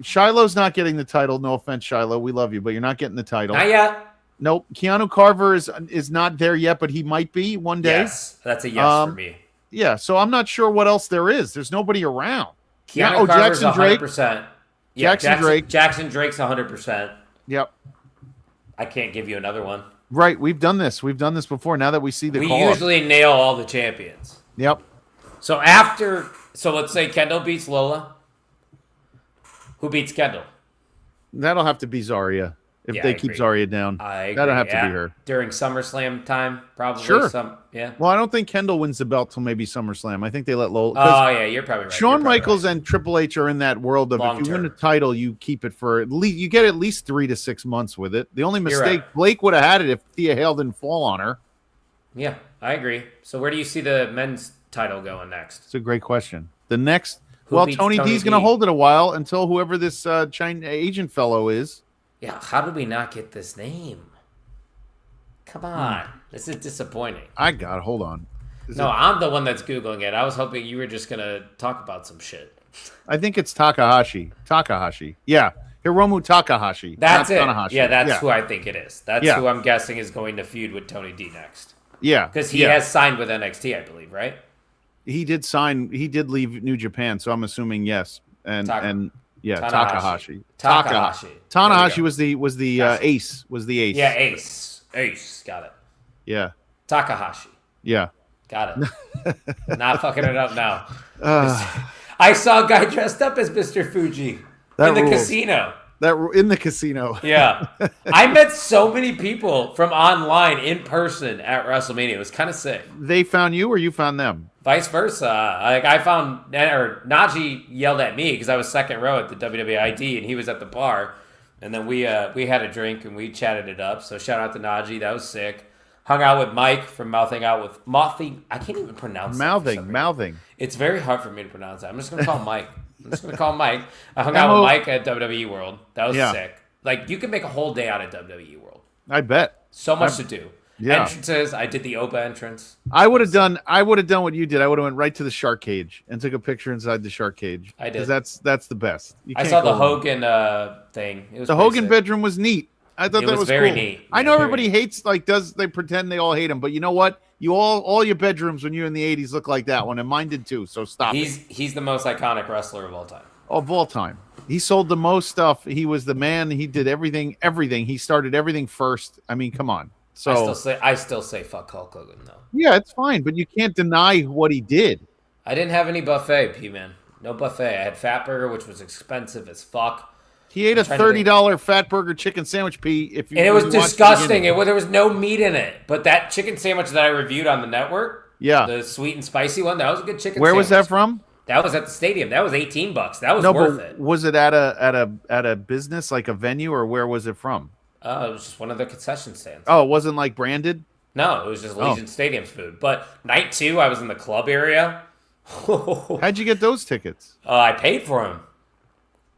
S1: Shiloh's not getting the title. No offense, Shiloh. We love you, but you're not getting the title.
S2: Not yet.
S1: Nope. Keanu Carver is not there yet, but he might be one day.
S2: Yes, that's a yes for me.
S1: Yeah, so I'm not sure what else there is. There's nobody around.
S2: Keanu Carver's
S1: Jackson Drake.
S2: 100%. Yeah,
S1: Jackson Drake.
S2: Jackson Drake's 100%.
S1: Yep.
S2: I can't give you another one.
S1: Right. We've done this. We've done this before. Now that we see the
S2: We
S1: call-up.
S2: usually nail all the champions.
S1: Yep.
S2: So let's say Kendall beats Lola. Who beats Kendall?
S1: That'll have to be Zarya if they keep Zarya down.
S2: I agree.
S1: That'll have to be her.
S2: During SummerSlam time, probably.
S1: Sure.
S2: Yeah.
S1: Well, I don't think Kendall wins the belt till maybe SummerSlam. I think they let Lola.
S2: Oh, yeah, you're probably right.
S1: Shawn Michaels and Triple H are in that world of if you win a title, you keep it for at least you get at least 3 to 6 months with it. The only mistake Blake would have had it if Thea Hale didn't fall on her.
S2: Yeah, I agree. So where do you see the men's title going next?
S1: It's a great question. The next, Tony D's going to hold it a while until whoever this China agent fellow is.
S2: Yeah, how did we not get this name? Come on. This is disappointing.
S1: Hold on.
S2: I'm the one that's Googling it. I was hoping you were just going to talk about some shit.
S1: I think it's Takahashi. Yeah. Hiromu Takahashi.
S2: That's it.
S1: Tanahashi.
S2: Yeah, that's who I think it is. That's who I'm guessing is going to feud with Tony D next.
S1: Yeah.
S2: Because he has signed with NXT, I believe, right?
S1: He did sign. He did leave New Japan, so I'm assuming yes. Takahashi. Tanahashi was the ace.
S2: Yeah, ace. Got it.
S1: Yeah.
S2: Takahashi.
S1: Yeah.
S2: Got it. Not fucking it up now. I saw a guy dressed up as Mr. Fuji in the casino.
S1: In the casino.
S2: Yeah. I met so many people from online in person at WrestleMania. It was kind of sick.
S1: They found you or you found them?
S2: Vice versa. I found, or Najee yelled at me because I was second row at the WWE ID and he was at the bar. And then we had a drink and we chatted it up. So shout out to Najee. That was sick. Hung out with Mike from Mouthing Out with Mouthing. I can't even pronounce
S1: Mouthing.
S2: It's very hard for me to pronounce that. I'm just going to call Mike. I hung out with Mike at WWE World. That was sick. Like, you can make a whole day out of WWE World.
S1: I bet.
S2: So much to do.
S1: Yeah.
S2: Entrances. I did the Opa entrance.
S1: I would have done what you did. I would have went right to the shark cage and took a picture inside the shark cage.
S2: I did.
S1: Because that's the best.
S2: I saw the Hogan thing. It was
S1: the Hogan
S2: sick.
S1: bedroom was neat. I thought that was
S2: very
S1: cool.
S2: neat.
S1: I know everybody hates they pretend they all hate him, but you know what? You all your bedrooms when you're in the 80s look like that one, and mine did too. So stop.
S2: He's the most iconic wrestler of all time.
S1: Of all time. He sold the most stuff. He was the man. He did everything. He started everything first. I mean, come on. So
S2: I still say fuck Hulk Hogan though.
S1: Yeah, it's fine, but you can't deny what he did.
S2: I didn't have any buffet, P-Man. No buffet. I had Fat Burger, which was expensive as fuck.
S1: He ate a $30 Fat Burger chicken sandwich, P.
S2: And it was disgusting. There was no meat in it. But that chicken sandwich that I reviewed on the network, the sweet and spicy one, that was a good chicken
S1: Where
S2: sandwich.
S1: was that from?
S2: That was at the stadium. That was $18. That was worth it.
S1: Was it at a business, like a venue, or where was it from?
S2: It was just one of the concession stands.
S1: Oh, it wasn't like branded?
S2: No, it was just Legion Stadium's food. But night 2, I was in the club area.
S1: How'd you get those tickets?
S2: I paid for them.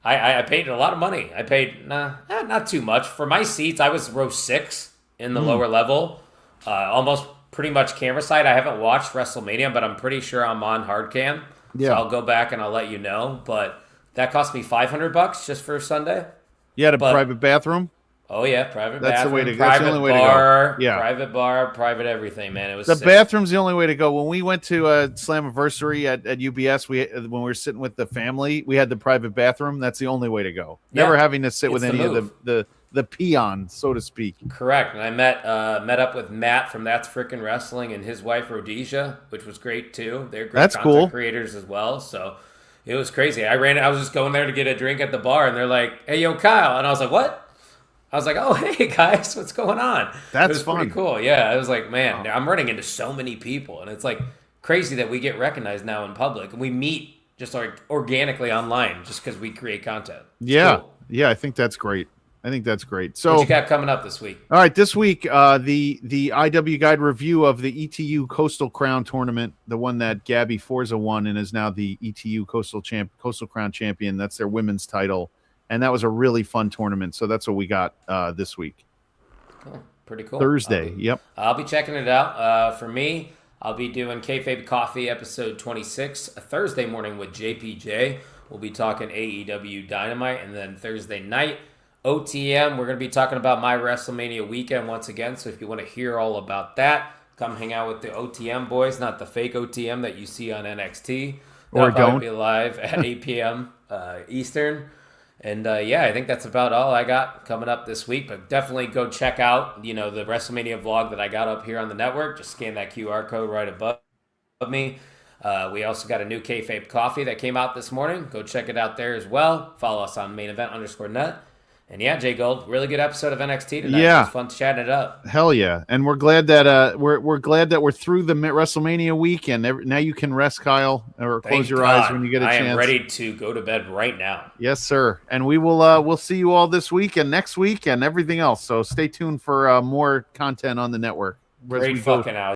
S2: I paid a lot of money. I paid not too much for my seats. I was row 6 in the lower level, almost pretty much camera side. I haven't watched WrestleMania, but I'm pretty sure I'm on hard cam. Yeah, so I'll go back and I'll let you know. But that cost me $500 just for Sunday.
S1: You had a private bathroom.
S2: Oh yeah, private
S1: that's
S2: bathroom.
S1: The way to go. That's the only way to go. Yeah,
S2: private bar, private everything, man. It was
S1: the
S2: sick.
S1: bathroom's the only way to go. When we went to Slammiversary at UBS, when we were sitting with the family, we had the private bathroom. That's the only way to go. Never having to sit with any of the peons, so to speak.
S2: Correct. And I met up with Matt from That's Frickin' Wrestling and his wife Rhodesia, which was great too. They're great content creators as well. So it was crazy. I was just going there to get a drink at the bar, and they're like, "Hey, yo, Kyle," and I was like, "What?" I was like, "Oh, hey guys, what's going on?"
S1: That's
S2: fun. Pretty cool. Yeah, I was like, man, I'm running into so many people, and it's like crazy that we get recognized now in public, and we meet just like organically online just because we create content. It's cool.
S1: Yeah, I think that's great. So
S2: what you got coming up this week?
S1: All right, this week, the IW Guide review of the ETU Coastal Crown tournament, the one that Gabby Forza won and is now the ETU Coastal Crown champion. That's their women's title. And that was a really fun tournament. So that's what we got this week.
S2: Cool. Pretty cool.
S1: Thursday. Yep.
S2: I'll be checking it out. For me, I'll be doing Kayfabe Coffee episode 26 a Thursday morning with JPJ. We'll be talking AEW Dynamite. And then Thursday night, OTM. We're going to be talking about my WrestleMania weekend once again. So if you want to hear all about that, come hang out with the OTM boys, not the fake OTM that you see on NXT.
S1: Or
S2: That'll
S1: don't.
S2: be live at 8 p.m. Eastern. And yeah, I think that's about all I got coming up this week. But definitely go check out, the WrestleMania vlog that I got up here on the network. Just scan that QR code right above me. We also got a new Kayfabe coffee that came out this morning. Go check it out there as well. Follow us on mainevent_net. And yeah, Jay Gold, really good episode of NXT tonight.
S1: Yeah.
S2: It was fun chatting it up.
S1: Hell yeah. And we're glad that we're glad that we're through the WrestleMania week, and now you can rest, Kyle, or
S2: Thank
S1: close your
S2: God.
S1: eyes when you get a chance.
S2: I am ready to go to bed right now.
S1: Yes, sir. And we will we'll see you all this week and next week and everything else. So stay tuned for more content on the network.
S2: Great fucking out.